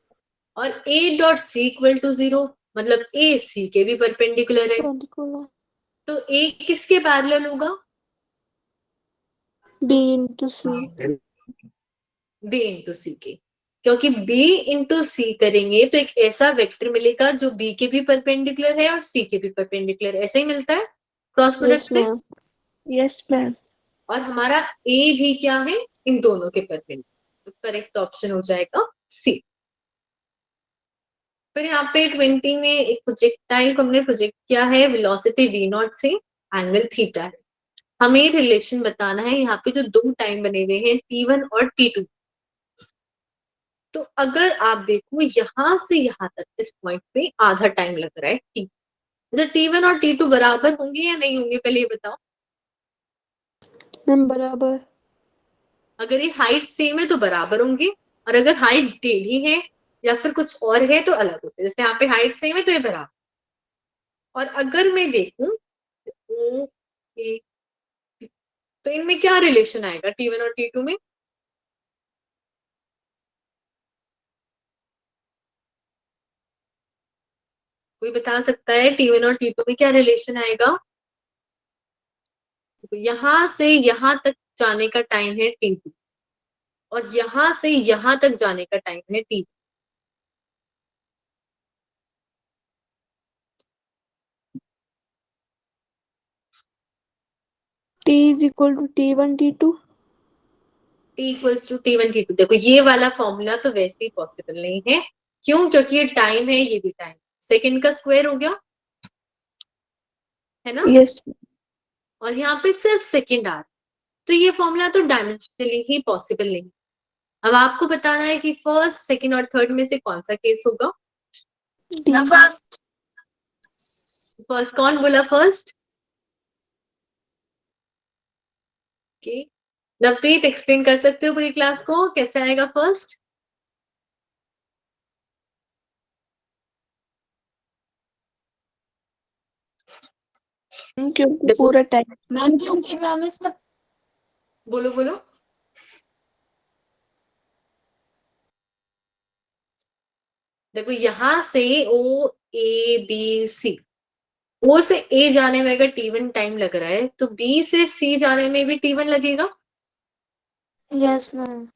और A dot C equal to 0, मतलब A C के भी परपेंडिकुलर है, परपेंडिकुलर तो A किसके पैरेलल होगा? B into C B into C के, क्योंकि B इंटू सी करेंगे तो एक ऐसा वेक्टर मिलेगा जो B के भी परपेंडिकुलर है और C के भी परपेंडिकुलर, ऐसा ही मिलता है क्रॉस प्रोडक्ट यस से। मैम यस मैम और हमारा A भी क्या है, इन दोनों के परपेंडिकुलर, तो करेक्ट ऑप्शन हो जाएगा C। फिर यहाँ पे 20 में एक प्रोजेक्टाइल को हमने प्रोजेक्ट किया है वेलोसिटी v नॉट से, एंगल थीटा है। हमें रिलेशन बताना है यहाँ पे जो दो टाइम बने हुए हैं T1 और T2। तो अगर आप देखो यहाँ से यहाँ तक इस पॉइंट पे आधा टाइम लग रहा है T, तो T1 और T2 बराबर होंगे या नहीं होंगे, पहले ये बताओ। मैम बराबर अगर ये हाइट सेम है तो बराबर होंगे, और अगर हाइट टेढ़ी है या फिर कुछ और है तो अलग होते हैं। जैसे यहाँ पे हाइट सेम है तो ये बराबर। और अगर मैं देखूं ओ ए, तो इनमें क्या रिलेशन आएगा T1 और T2 में? कोई बता सकता है T1 और T2 में क्या रिलेशन आएगा? तो यहां से यहां तक जाने का टाइम है T2 और यहां से यहां तक जाने का टाइम है T। T is equal to T1 T2 T equals to T1 T2। देखो ये वाला फॉर्मूला तो वैसे ही पॉसिबल नहीं है, क्यों? क्योंकि ये टाइम है, ये भी टाइम, सेकंड का स्क्वायर हो गया है ना, यस और यहाँ पे सिर्फ सेकंड आ रहा है, तो ये फॉर्मूला तो डायमेंशनली ही पॉसिबल नहीं। अब आपको बताना है कि फर्स्ट सेकंड और थर्ड में से कौन सा केस होगा। D फर्स्ट कौन बोला फर्स्ट? ओके, नवप्रीत एक्सप्लेन कर सकते हो पूरी क्लास को, कैसे आएगा फर्स्ट? क्योंकि देखो, पूरा टाइम मैम क्योंकि मैम इसमें बोलो बोलो। देखो यहां से ओ ए बी सी, ओ से ए जाने में अगर T1 टाइम लग रहा है तो बी से सी जाने में भी T1 लगेगा। यस मैम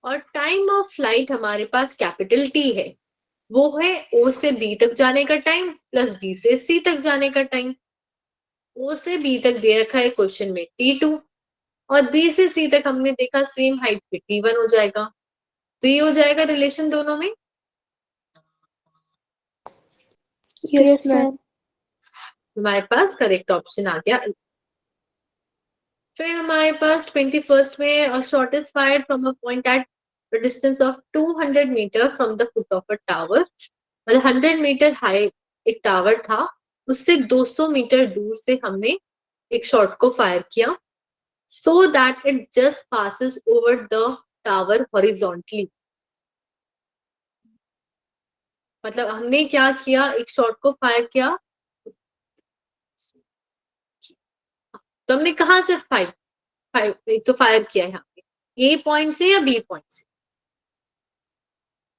और टाइम ऑफ फ्लाइट हमारे पास कैपिटल T है, वो है ओ से बी तक जाने का टाइम प्लस बी से सी तक जाने का टाइम। ओ से बी तक दे रखा है क्वेश्चन में T2, और बी से सी तक हमने देखा सेम हाइट पे T1 हो जाएगा, तो ये हो जाएगा रिलेशन दोनों में। यस मैम हमारे पास करेक्ट ऑप्शन आ गया। फिर हमारे पास 21st में shortest fire from a point at distance of 200 metre from the foot of a tower, मतलब 100 मीटर हाई एक टावर था, उससे 200 मीटर दूर से हमने एक शॉट को फायर किया, so that it just passes over the tower horizontally. मतलब हमने क्या किया, एक शॉट को फायर किया, तो हमने कहाँ से फायर फायर एक तो फायर किया है यहाँ पे, ए पॉइंट से या बी पॉइंट से?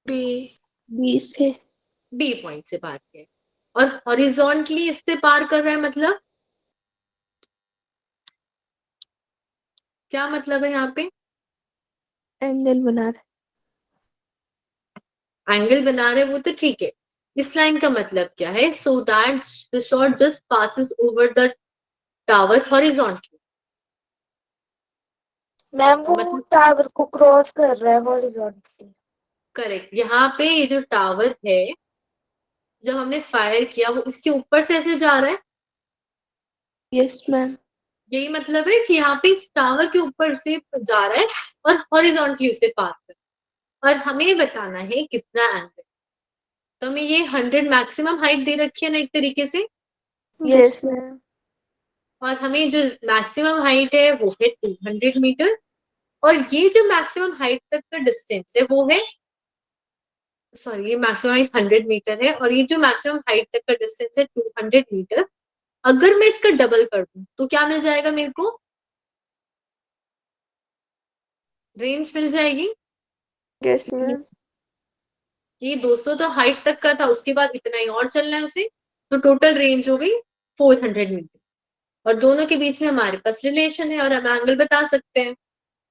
बी B से बी पॉइंट से पार किया है। और हॉरिजॉन्टली इससे पार कर रहा है, मतलब क्या मतलब है यहाँ पे? एंगल बना रहा एंगल बना रहे वो तो ठीक है, इस लाइन का मतलब क्या है? सो that the shot just passes over the tower horizontally, ma'am वो मतलब टावर को क्रॉस कर रहा है हॉरिजॉन्टली। करेक्ट। यहाँ पे ये जो टावर है, जब हमने फायर किया वो इसके ऊपर से ऐसे जा रहा है, है यस मैम यही मतलब है कि यहाँ पे इस टावर के ऊपर से जा रहा है और हॉरिजॉन्टली उसे पार कर, और हमें बताना है कितना एंगल। तो हमें ये 100 मैक्सिमम हाइट दे रखी है ना एक तरीके से, यस मैम और हमें जो मैक्सिमम हाइट है वो है 200 मीटर, और ये जो मैक्सिमम हाइट तक का डिस्टेंस है वो है, सॉरी ये मैक्सिमम हाइट 100 मीटर है और ये जो मैक्सिमम हाइट तक का डिस्टेंस है 200 मीटर। अगर मैं इसका डबल कर दूं तो क्या मिल जाएगा मेरे को? रेंज मिल जाएगी। यस मैम कि 200 तो हाइट तक का था, उसके बाद इतना ही और चलना है उसे, तो टोटल रेंज हो गई 400 मीटर। और दोनों के बीच में हमारे पास रिलेशन है और हम एंगल बता सकते हैं।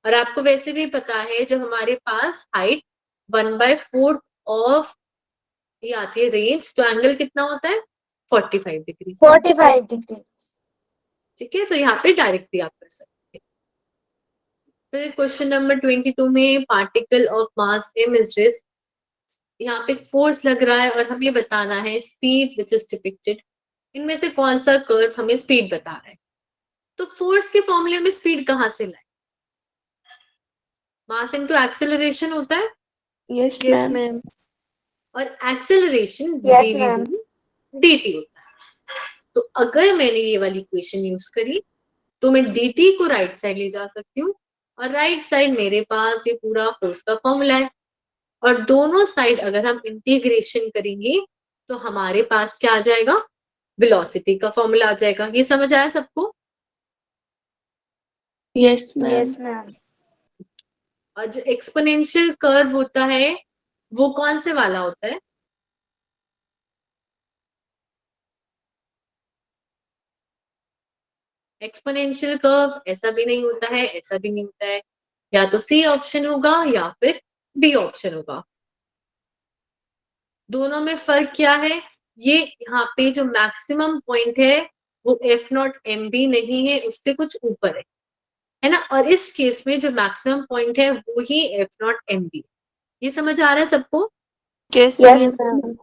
और आपको वैसे भी पता है जब हमारे पास हाइट 1/4 ऑफ ये आती है रेंज, तो एंगल कितना होता है 45 डिग्री। 45 डिग्री। ठीक है, तो यहाँ पे डायरेक्टली आप कर सकते हैं। तो क्वेश्चन नंबर 22 में particle of mass m is rest, यहाँ पे फोर्स लग रहा है और हमें बताना है स्पीड विच इज डिपिक्टेड। इनमें से कौन सा कर्व हमें स्पीड बता रहा है? तो फोर्स के फॉर्मूले में स्पीड कहाँ से लाए? मास इनटू एक्सेलरेशन होता है, यस Yes, मैम। और acceleration Yes, dv ma'am. dt होता है। तो अगर मैंने ये वाली इक्वेशन यूज करी तो मैं dt को राइट साइड ले जा सकती हूँ, और राइट साइड मेरे पास ये पूरा फोर्स का फॉर्मूला है, और दोनों साइड अगर हम इंटीग्रेशन करेंगे तो हमारे पास क्या आ जाएगा? वेलोसिटी का फॉर्मूला आ जाएगा। ये समझ आया सबको? Yes ma'am. Yes, ma'am. और जो एक्सपोनेंशियल कर्व होता है वो कौन से वाला होता है? एक्सपोनेंशियल कर्व ऐसा भी नहीं होता है, ऐसा भी नहीं होता है, या तो सी ऑप्शन होगा या फिर बी ऑप्शन होगा। दोनों में फर्क क्या है? ये यहाँ पे जो मैक्सिमम पॉइंट है वो F0 MB नहीं है, उससे कुछ ऊपर है ना। और इस केस में जो मैक्सिमम पॉइंट है वो ही F0 MB। ये समझ आ रहा है सबको? Yes Yes, ma'am. ma'am.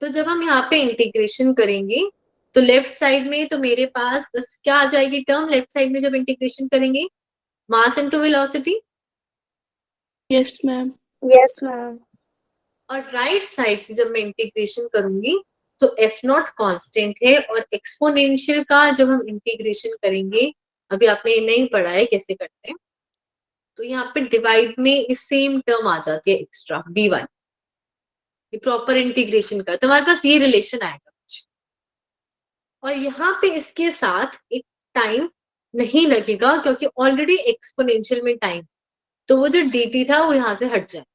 तो जब हम यहाँ पे इंटीग्रेशन करेंगे तो लेफ्ट साइड में तो मेरे पास बस क्या आ जाएगी टर्म लेफ्ट साइड में जब इंटीग्रेशन करेंगे? Mass into velocity. Yes ma'am. Yes, ma'am. और राइट साइड से जब मैं इंटीग्रेशन करूंगी तो F0 कांस्टेंट है, और एक्सपोनेंशियल का जब हम इंटीग्रेशन करेंगे, अभी आपने नहीं पढ़ा है कैसे करते हैं, तो यहाँ पे डिवाइड में इस सेम टर्म आ जाती है एक्स्ट्रा B1। ये प्रॉपर इंटीग्रेशन का तो हमारे पास ये रिलेशन आएगा कुछ। और यहाँ पे इसके साथ एक टाइम नहीं लगेगा क्योंकि ऑलरेडी एक्सपोनेंशियल में टाइम, तो वो जो dt था वो यहाँ से हट जाए।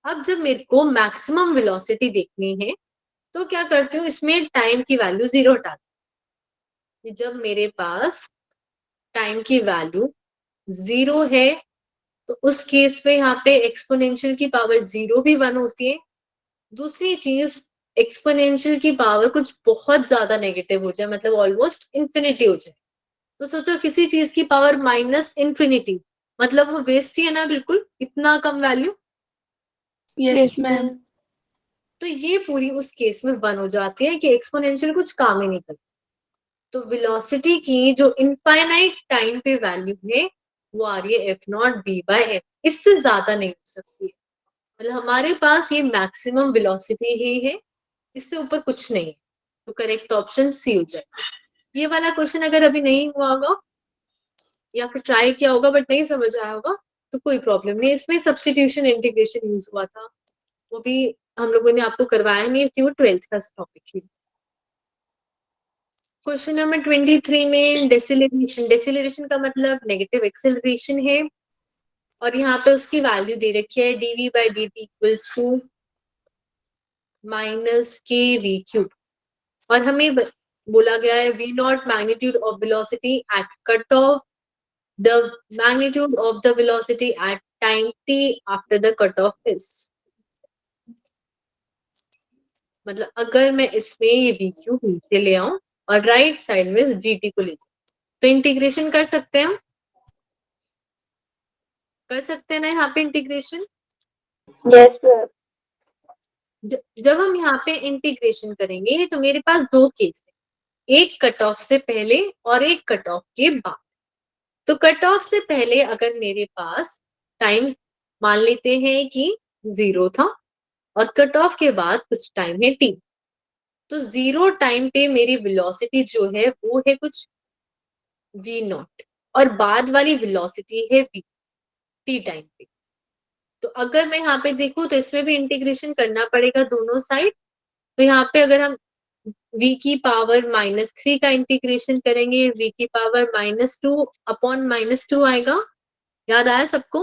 अब जब मेरे को मैक्सिमम वेलोसिटी देखनी है तो क्या करती हूँ, इसमें टाइम की वैल्यू 0 हटा दी। जब मेरे पास टाइम की वैल्यू 0 है तो उस केस में यहाँ पे एक्सपोनेंशियल की पावर 0 भी 1 होती है। दूसरी चीज, एक्सपोनेंशियल की पावर कुछ बहुत ज्यादा नेगेटिव हो जाए, मतलब ऑलमोस्ट इंफिनिटी हो जाए, तो सोचो किसी चीज की पावर -इन्फिनिटी, मतलब वो वेस्ट ही है ना, बिल्कुल इतना कम वैल्यू। Yes ma'am. तो ये पूरी उस केस में 1 हो जाती है कि एक्सपोनेंशियल कुछ काम ही नहीं करता। तो वेलोसिटी की जो इनफाइनाइट टाइम पे वैल्यू है वो आ रही है F0 B/m, इससे ज्यादा नहीं हो सकती है। मतलब हमारे पास ये मैक्सिमम वेलोसिटी ही है, इससे ऊपर कुछ नहीं है। तो करेक्ट ऑप्शन सी हो जाएगा। ये वाला क्वेश्चन अगर अभी नहीं हुआ होगा या फिर ट्राई किया होगा बट नहीं समझ आया होगा तो कोई प्रॉब्लम नहीं, इसमें सब्स्टिट्यूशन इंटीग्रेशन यूज हुआ था, वो भी हम लोगों ने आपको करवाया नहीं क्योंकि वो 12th का टॉपिक है। क्वेश्चन नंबर 23 में डेसिलरेशन, डेसिलरेशन का मतलब नेगेटिव एक्सेलरेशन है, और यहाँ पे उसकी वैल्यू दे रखी है dv/dt इक्वल्स टू -kv³, और हमें बोला गया है v0 magnitude of velocity at cut off, the magnitude of the velocity at time t after the cut off is. मतलब अगर मैं इसमें ये v³ नीचे ले आऊं और राइट साइड में इस dt को ले जाऊं तो इंटीग्रेशन कर सकते हैं हम, कर सकते हैं ना यहाँ पे इंटीग्रेशन। Yes, ma'am. जब हम यहाँ पे इंटीग्रेशन करेंगे तो मेरे पास दो केस है, एक कट ऑफ से पहले और एक कट ऑफ के बाद। तो कट ऑफ से पहले अगर मेरे पास टाइम मान लेते हैं कि 0 था, और कट ऑफ के बाद कुछ टाइम है t, तो 0 टाइम पे मेरी वेलोसिटी जो है वो है कुछ v0, और बाद वाली वेलोसिटी है v t टाइम पे। तो अगर मैं यहाँ पे देखूं तो इसमें भी इंटीग्रेशन करना पड़ेगा दोनों साइड। तो यहाँ पे अगर हम v की पावर -3 का इंटीग्रेशन करेंगे, v की पावर -2 अपॉन -2 आएगा। याद आया सबको?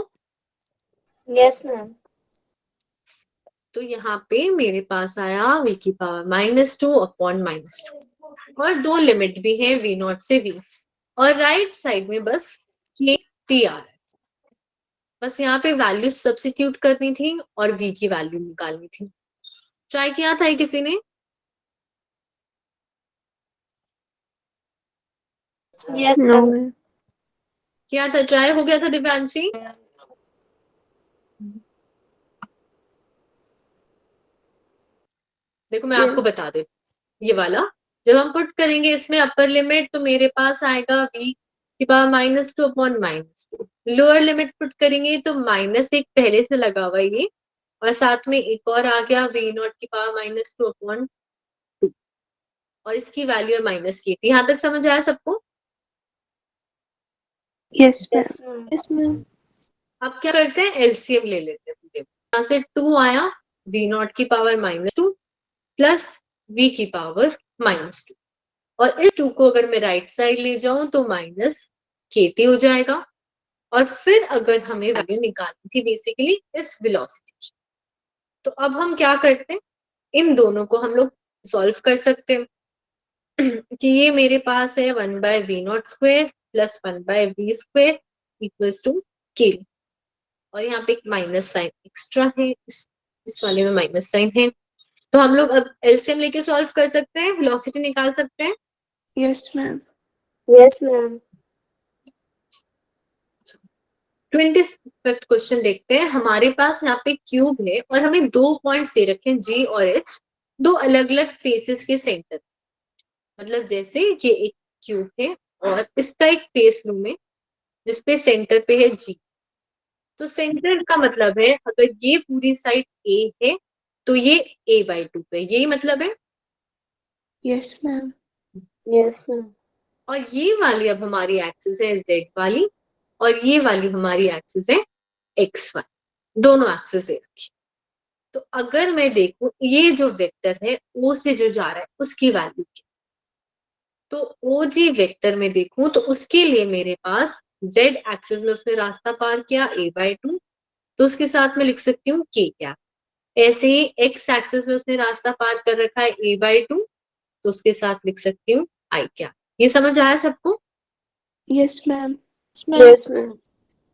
Yes, ma'am. तो यहाँ पे मेरे पास आया v की पावर -2 अपॉन -2 और दो लिमिट भी है v नॉट से v और राइट साइड में बस k t आ रहा है। बस यहाँ पे वैल्यू सब्स्टिट्यूट करनी थी और v की वैल्यू निकालनी थी। ट्राई किया था ये किसी ने? Yes, no ma'am. मैम। किया था, ट्राई हो गया था दिव्यांशी? देखो मैं आपको बता देती ये वाला जब हम पुट करेंगे इसमें अपर लिमिट तो मेरे पास आएगा v की power -2 upon -2। Lower limit put करेंगे तो माइनस एक पहले से लगा हुआ है ये और साथ में एक और आ गया v नॉट की पावर -2 अपॉन 2 और इसकी वैल्यू है -k। यहाँ तक समझ आया सबको? Yes ma'am. Yes, ma'am. Yes ma'am. अब क्या करते हैं एलसीएम ले लेते हैं। यहाँ से 2 आया v नॉट की पावर -2 प्लस v की पावर -2 और इस 2 को अगर मैं राइट साइड ले जाऊं तो -kt हो जाएगा और फिर अगर हमें वैल्यू निकालनी थी बेसिकली इस वेलोसिटी की तो अब हम क्या करते हैं इन दोनों को हम लोग सॉल्व कर सकते हैं कि ये मेरे पास है 1/v0² plus 1/v² equals to k और यहाँ पे एक माइनस साइन एक्स्ट्रा है इस वाले में माइनस साइन है तो हम लोग अब एलसीएम लेके सॉल्व कर सकते हैं वेलोसिटी निकाल सकते हैं। Yes ma'am. Yes, ma'am. 25th question देखते हैं। हमारे पास यहाँ पे क्यूब है और हमें दो पॉइंट्स दे रखे हैं जी और एच दो अलग अलग फेसेस के सेंटर मतलब जैसे कि एक क्यूब है और इसका एक फेस लूं मैं जिसपे सेंटर पे है जी तो सेंटर का मतलब है अगर ये पूरी साइड ए है तो ये a/2 पे यही मतलब है। Yes ma'am. Yes, ma'am. और ये वाली अब हमारी एक्सिस है z वाली और ये वाली हमारी एक्सिस है x वाली दोनों एक्सिस है रखी। तो अगर मैं देखूं ये जो वेक्टर है ओ से जो जा रहा है उसकी वैल्यू क्या तो ओ जी वेक्टर में देखूं तो उसके लिए मेरे पास z एक्सिस में उसने रास्ता पार किया a/2 तो उसके साथ में लिख सकती हूँ k क्या। ऐसे ही x एक्सिस में उसने रास्ता पार कर रखा है a/2 तो उसके साथ लिख सकती हूँ i क्या। ये समझ आया सबको? Yes ma'am. Yes, ma'am.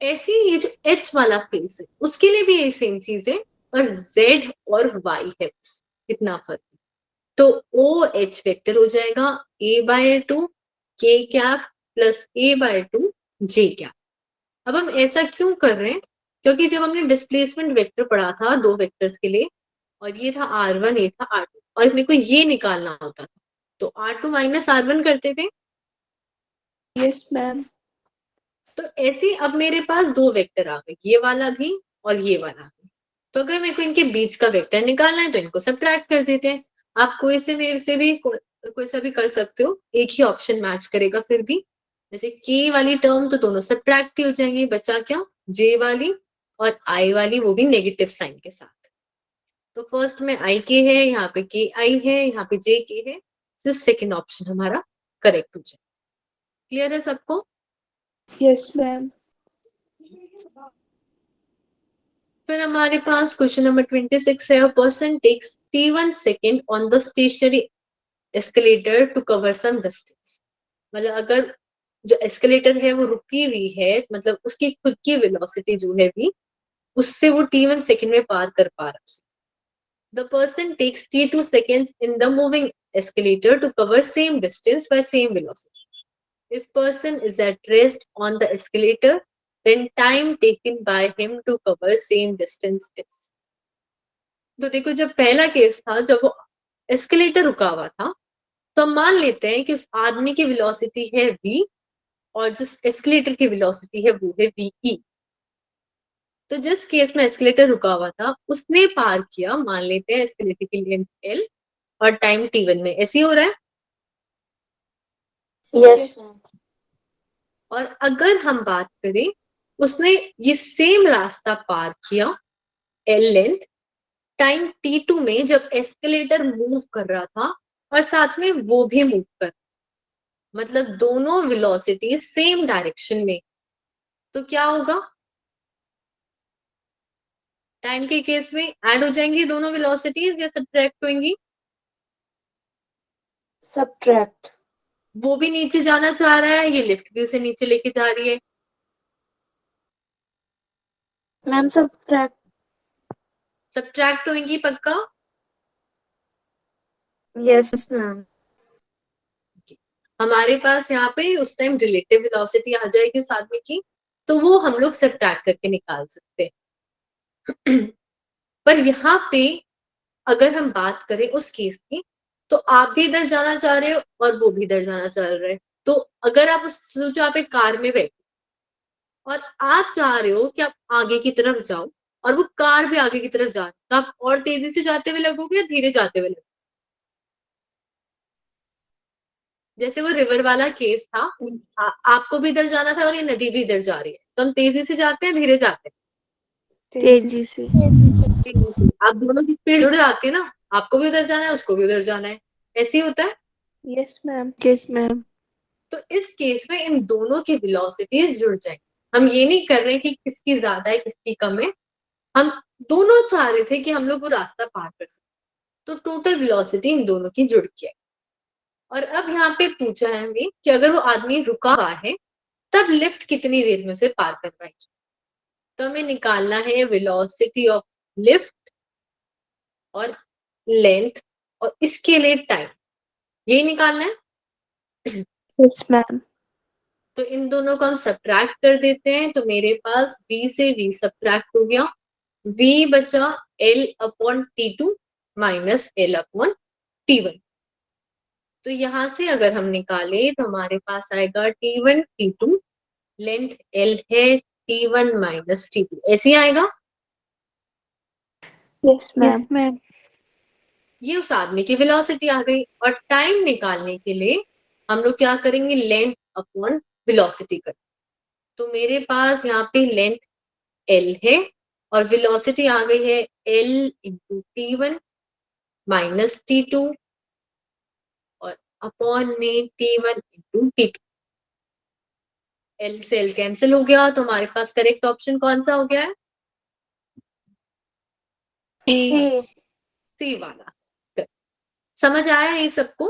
ऐसे ही ये जो h वाला फेस है उसके लिए भी ये सेम चीज है और z और y है बस इतना फर्क है। तो ओ एच वेक्टर हो जाएगा a/2 k cap plus a/2 j cap. अब हम ऐसा क्यों कर रहे हैं क्योंकि जब हमने डिस्प्लेसमेंट वेक्टर पढ़ा था दो वेक्टर्स के लिए और ये था r1 ये था r2 और मेरे को ये निकालना होता था तो r2 माइनस r1 करते थे। Yes ma'am. तो ऐसे अब मेरे पास दो वेक्टर आ गए ये वाला भी और ये वाला भी तो अगर मेरे को इनके बीच का वेक्टर निकालना है तो इनको सब्ट्रैक्ट कर देते हैं। आप कोई से मेरे से भी कोई सा भी कर सकते हो एक ही ऑप्शन मैच करेगा फिर भी जैसे के वाली टर्म तो दोनों सब्ट्रैक्ट ही हो जाएंगे बचा क्या जे वाली और आई वाली वो भी नेगेटिव साइन के साथ। तो फर्स्ट में आई के है यहाँ पे के आई है यहाँ पे जे के है तो सेकेंड ऑप्शन हमारा करेक्ट हो जाए। क्लियर है सबको? Yes ma'am. फिर हमारे पास क्वेश्चन नंबर 26 है। A person takes t1 second on the stationary escalator to cover some distance मतलब अगर जो एस्केलेटर है वो रुकी हुई है मतलब उसकी खुद की वेलोसिटी जो है भी उससे वो t1 सेकेंड में पार कर पा रहा है। The person takes t2 seconds in the moving escalator to cover same distance by same velocity. If person is at rest on the escalator, then time taken by him to cover same distance is. तो देखो जब पहला केस था जब वो एस्केलेटर रुका हुआ था तो हम मान लेते हैं कि उस आदमी की वेलोसिटी है v और जिस एस्केलेटर की वेलोसिटी है वो है ve। तो जिस केस में एस्केलेटर रुका हुआ था उसने पार किया मान लेते हैं एस्केलेटर की लेंथ l और टाइम t1 में ऐसे ही हो रहा है। Yes, ma'am. और अगर हम बात करें उसने ये सेम रास्ता पार किया l लेंथ टाइम t2 में जब एस्केलेटर मूव कर रहा था और साथ में वो भी मूव कर मतलब दोनों वेलोसिटी सेम डायरेक्शन में तो क्या होगा टाइम के केस में ऐड हो जाएंगी दोनों वेलोसिटीज या सब्ट्रैक्ट होंगी? सब्ट्रैक्ट। वो भी नीचे जाना चाह रहा है, ये लिफ्ट भी उसे नीचे लेके जा रही है। Ma'am subtract. सब्ट्रैक्ट होंगी पक्का? Yes ma'am. हमारे पास यहाँ पे उस टाइम रिलेटिव वेलोसिटी आ जाएगी उस आदमी की, तो वो हम लोग सब्ट्रैक्ट करके निकाल सकते हैं। पर यहाँ पे अगर हम बात करें उस केस की, तो आप भी इधर जाना चाह रहे हो और वो भी इधर जाना चाह रहे हैं। तो अगर आप सोचो आप एक कार में बैठे और आप चाह रहे हो कि आप आगे की तरफ जाओ और वो कार भी आगे की तरफ जा रही है, तो आप और तेजी से जाते हुए लगोगे या धीरे जाते हुए लगोगे? जैसे वो रिवर वाला केस था, आपको भी इधर जाना था और ये नदी भी इधर जा रही है, तो हम तेजी से जाते हैं धीरे जाते तेजी से। हैं? आप दोनों की स्पीड जुड़ जाती है ना, आपको भी उधर जाना है उसको भी उधर जाना है, ऐसे ही होता है। Yes ma'am. Yes ma'am. तो इस केस में इन दोनों की वेलोसिटीज जुड़ जाएंगी। हम ये नहीं कर रहे कि किसकी ज्यादा है किसकी कम है, हम दोनों चाह रहे थे कि हम लोग वो रास्ता पार कर सकें, तो टोटल वेलोसिटी इन दोनों की जुड़ गई है। और अब यहाँ पे पूछा है हमें कि अगर वो आदमी रुका हुआ है तब लिफ्ट कितनी देर में उसे पार करवाएगी। तो हमें निकालना है वेलोसिटी ऑफ लिफ्ट और लेंथ और इसके लिए टाइम, यही निकालना है। Yes ma'am. तो इन दोनों को हम सब्ट्रैक्ट कर देते हैं, तो मेरे पास v से v सब्ट्रैक्ट हो गया, v बचा l upon t2 minus l upon t1। तो यहां से अगर हम निकाले तो हमारे पास आएगा t1 t2, लेंथ l है, t1 माइनस t2, ऐसे ही आएगा। Yes ma'am. ये उस आदमी की वेलोसिटी आ गई। और टाइम निकालने के लिए हम लोग क्या करेंगे, लेंथ अपॉन वेलोसिटी कर। तो मेरे पास यहाँ पे लेंथ l है और वेलोसिटी आ गई है l into t1 minus t2 और अपॉन में t1 इंटू t2। l से l कैंसिल हो गया, तो हमारे पास करेक्ट ऑप्शन कौन सा हो गया है? सी। सी वाला। समझ आया ये सबको?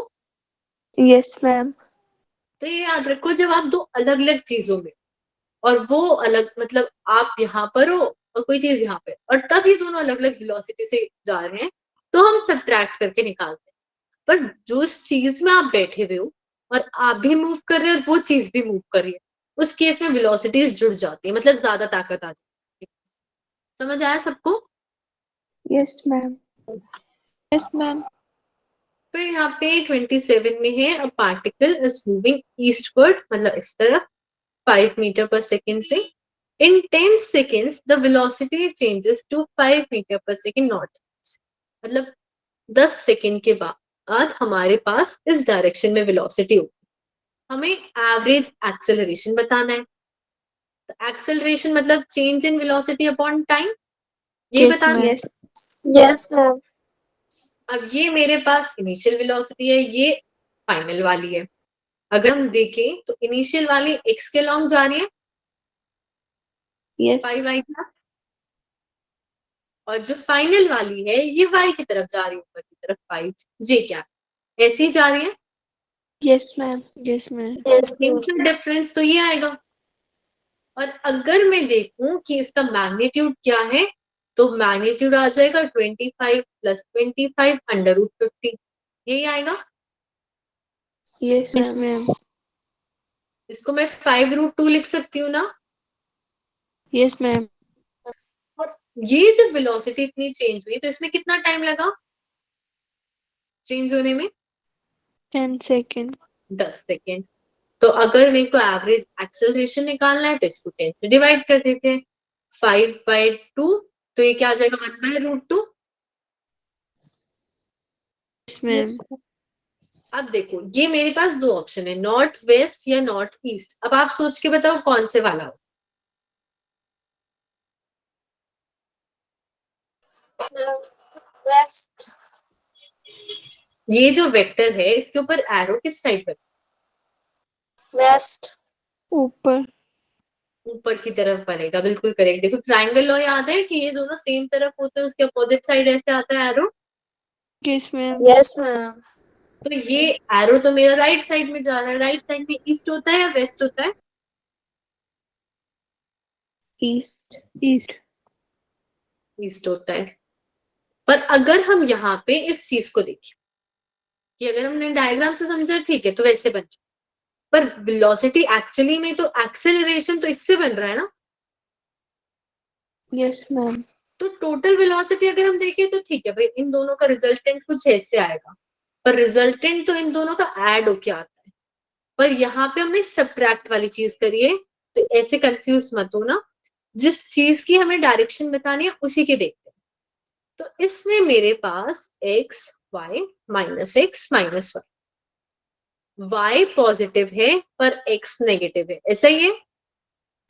Yes ma'am. तो ये याद रखो, जब आप दो अलग अलग चीजों में और वो अलग, मतलब आप यहाँ पर हो और कोई चीज यहाँ पे, और तब ये दोनों अलग अलग वेलोसिटी से जा रहे हैं, तो हम सब्ट्रैक्ट करके निकालते हैं। पर जो इस चीज में आप बैठे हुए हो और आप भी मूव कर रहे हो और वो चीज भी मूव कर रही है, उस केस में वेलोसिटीज जुड़ जाती है, मतलब ज्यादा ताकत आ जाती है। समझ आया सबको? Yes ma'am. Yes ma'am. फिर यहाँ पे 27 में है, a particle is moving eastward, मतलब इस तरफ 5 मीटर पर सेकेंड से, in 10 seconds the velocity changes to 5 metre पर सेकेंड नॉट। मतलब 10 सेकेंड के बाद हमारे पास इस डायरेक्शन में वेलोसिटी होगी। हमें एवरेज एक्सेलरेशन बताना है। तो एक्सेलरेशन मतलब change in velocity upon time, ये यस बताना है। मैम। Yes ma'am. अब ये मेरे पास इनिशियल वेलोसिटी है, ये फाइनल वाली है। अगर हम देखें तो इनिशियल वाली x के लॉन्ग जा रही है, यस। 5y की, और जो फाइनल वाली है ये y की तरफ जा रही है, ऊपर की तरफ 5j क्या ऐसी ही जा रही है। Yes ma'am. Yes ma'am. Yes ma'am. इनका डिफरेंस तो ये आएगा। और अगर मैं देखूं कि इसका मैग्नीट्यूड क्या है, तो मैग्नीट्यूड आ जाएगा 25 प्लस 25 अंडर रूट 50, यही आएगा। Yes ma'am. इसको मैं 5 रूट 2 लिख सकती हूँ ना। Yes ma'am. और ये जब वेलोसिटी इतनी चेंज हुई तो इसमें कितना टाइम लगा चेंज होने में? 10 सेकेंड। 10 सेकेंड। तो अगर मेरे को एवरेज एक्सेलरेशन निकालना है तो इसको 10 से डिवाइड कर देते हैं, 5/2, तो ये क्या आ जाएगा, 1/√2। Yes ma'am. अब देखो ये मेरे पास दो ऑप्शन है, नॉर्थ वेस्ट या नॉर्थ ईस्ट। अब आप सोच के बताओ कौन से वाला हो। वेस्ट। ये जो वेक्टर है इसके ऊपर एरो किस साइड पर? वेस्ट। ऊपर। ऊपर की तरफ बनेगा, बिल्कुल करेक्ट। देखो ट्रायंगल लॉ याद है कि ये दोनों सेम तरफ होते हैं, उसके अपोजिट साइड ऐसे आता है arrow. Yes ma'am. Yes, ma'am. तो ये एरो तो मेरा राइट साइड में जा रहा है, राइट साइड में ईस्ट होता है या वेस्ट होता है? ईस्ट। ईस्ट। ईस्ट होता है। पर अगर हम यहाँ पे इस चीज को देखें कि अगर हमने डायग्राम से समझा ठीक है तो वैसे बन जाए, पर वेलोसिटी एक्चुअली में तो एक्सेलरेशन तो इससे बन रहा है ना। Yes ma'am. तो टोटल वेलोसिटी अगर हम देखें तो ठीक है भाई, इन दोनों का रिजल्टेंट कुछ ऐसे आएगा, पर रिजल्टेंट तो इन दोनों का ऐड होके आता है। पर यहाँ पे हमने सब्ट्रैक्ट वाली चीज करी है, तो ऐसे कंफ्यूज मत हो ना। जिस चीज की हमें डायरेक्शन बतानी है उसी के देखते हैं। तो इसमें मेरे पास x y -x -y positive है पर x नेगेटिव है, ऐसा ही है।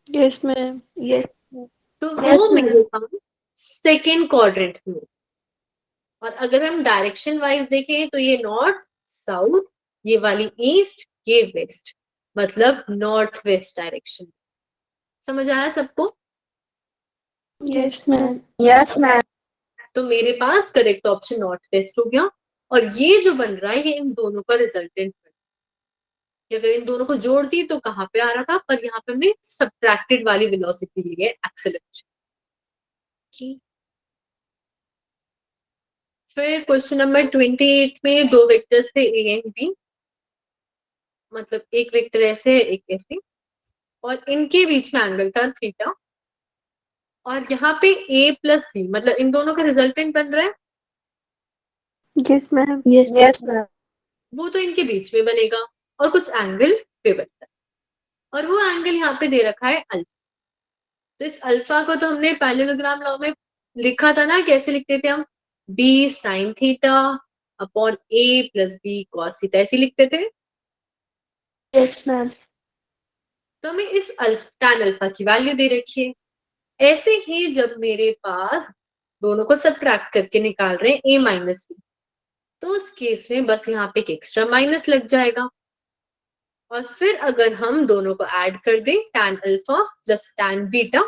Yes ma'am. यस। तो वो मेरे पास सेकेंड क्वाड्रेंट में। और अगर हम डायरेक्शन वाइज देखें तो ये नॉर्थ साउथ, ये वाली ईस्ट, ये वेस्ट, मतलब नॉर्थ वेस्ट डायरेक्शन। समझ आया सबको? Yes ma'am. Yes, ma'am. तो मेरे पास करेक्ट ऑप्शन नॉर्थ वेस्ट हो गया। और ये जो बन रहा है ये इन दोनों का रिजल्टेंट बन रहा है। अगर इन दोनों को जोड़ दी तो कहाँ पे आ रहा था, पर यहाँ पे हमने सब्ट्रैक्टेड वाली वेलोसिटी ली है, एक्सेलरेशन की। फिर क्वेश्चन नंबर 28 में दो वेक्टर्स थे ए एंड बी, मतलब एक वेक्टर ऐसे है एक ऐसे, और इनके बीच में एंगल था थीटा। और यहाँ पे a प्लस बी, मतलब इन दोनों का रिजल्टेंट बन रहा है, yes ma'am. Yes. Yes, ma'am. वो तो इनके बीच में बनेगा और कुछ एंगल पे बनता है। और वो एंगल यहाँ पे दे रखा है अल्फा। तो इस अल्फा को तो हमने पैरेललोग्राम लॉ में लिखा था ना, कैसे लिखते थे हम? b sin theta upon a plus b cos theta, ऐसे लिखते थे। Yes ma'am. तो हमें इस tan अल्फा की वैल्यू दे रखी है। ऐसे ही जब मेरे पास दोनों को सब्ट्रैक्ट करके निकाल रहे हैं a माइनस बी, तो उस केस में बस यहाँ पे एक एक्स्ट्रा माइनस लग जाएगा। और फिर अगर हम दोनों को ऐड कर दें tan alpha plus tan beta,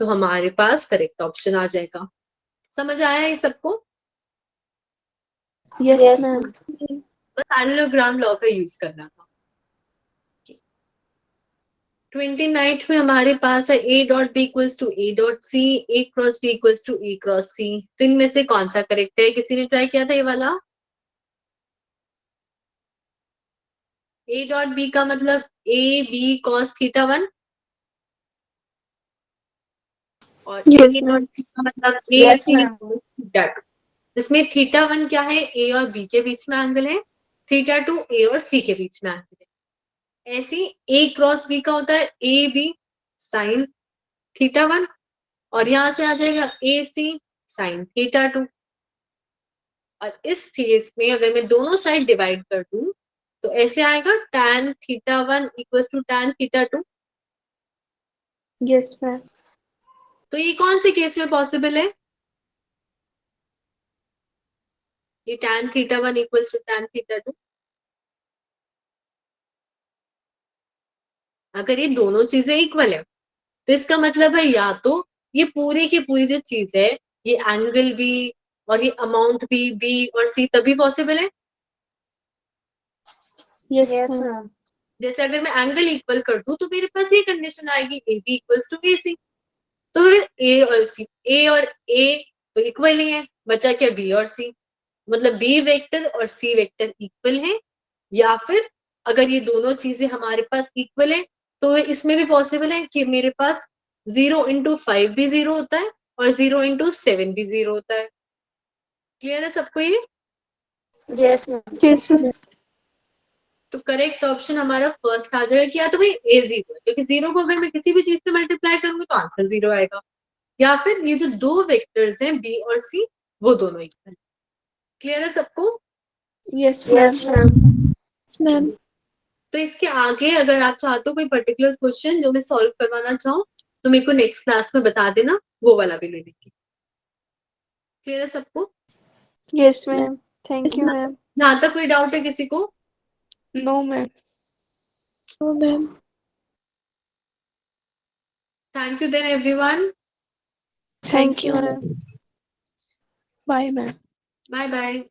तो हमारे पास करेक्ट ऑप्शन आ जाएगा। समझ आया ये सबको? Yes Yes, ma'am. ma'am. बस पैरेललोग्राम लॉ का यूज करना था। 29 में हमारे पास है a dot B equals to a dot C, a cross b equals to a cross C. तो इनमें से कौन सा करेक्ट है? किसी ने ट्राई किया था ये वाला? a डॉट b का मतलब a b cos थीटा 1, और yes a ma'am. Dot c का मतलब a Yes, c ma'am. cos theta 2। इसमें थीटा 1 क्या है? a और b के बीच में एंगल है। थीटा 2 a और c के बीच में एंगल है। ऐसी a क्रॉस b का होता है a b साइन थीटा 1, और यहां से आ जाएगा ए सी साइन थीटा 2। और इस केस में अगर मैं दोनों साइड डिवाइड कर दूं तो ऐसे आएगा tan theta 1 equals to tan theta 2। Yes ma'am. तो ये कौन से केस में पॉसिबल है? ये tan theta 1 equals to tan theta 2। अगर ये दोनों चीजें इक्वल है तो इसका मतलब है या तो ये पूरी की पूरी जो चीज है, ये एंगल भी और ये अमाउंट भी बी और सी तभी पॉसिबल है। Yes Yes, ma'am. ma'am. जैसे अगर मैं एंगल इक्वल कर दूं तो मेरे पास ये कंडीशन आएगी ए बी इक्वल्स टू ए सी। तो फिर ए और ए तो इक्वल ही है, बचा क्या बी और सी, मतलब बी वेक्टर और सी वेक्टर इक्वल है। या फिर अगर ये दोनों चीजें हमारे पास इक्वल है तो इसमें भी पॉसिबल है कि मेरे पास 0 × 5 भी 0 होता है और 0 × 7 भी 0 होता है। क्लियर है सबको ये? Yes, ma'am. Yes ma'am. तो करेक्ट ऑप्शन हमारा फर्स्ट आ जाएगा कि या तो भाई ए 0 है, क्योंकि 0 को अगर मैं किसी भी चीज से मल्टीप्लाई करूंगी तो आंसर 0 आएगा। या फिर ये जो दो वेक्टर्स हैं बी और सी, वो दोनों इक्वल। क्लियर है सबको? Yes Yes, ma'am. ma'am. Yes ma'am. तो इसके आगे अगर आप चाहते हो कोई पर्टिकुलर क्वेश्चन जो मैं सॉल्व करवाना चाहूँ तो मेरे को नेक्स्ट क्लास में बता देना, वो वाला भी ले लेंगे। क्लियर है सबको? Yes ma'am. Thank you ma'am. यहाँ तक कोई डाउट है किसी को? No ma'am. No ma'am. Thank you then everyone. Thank you, ma'am. Bye, ma'am. Bye bye.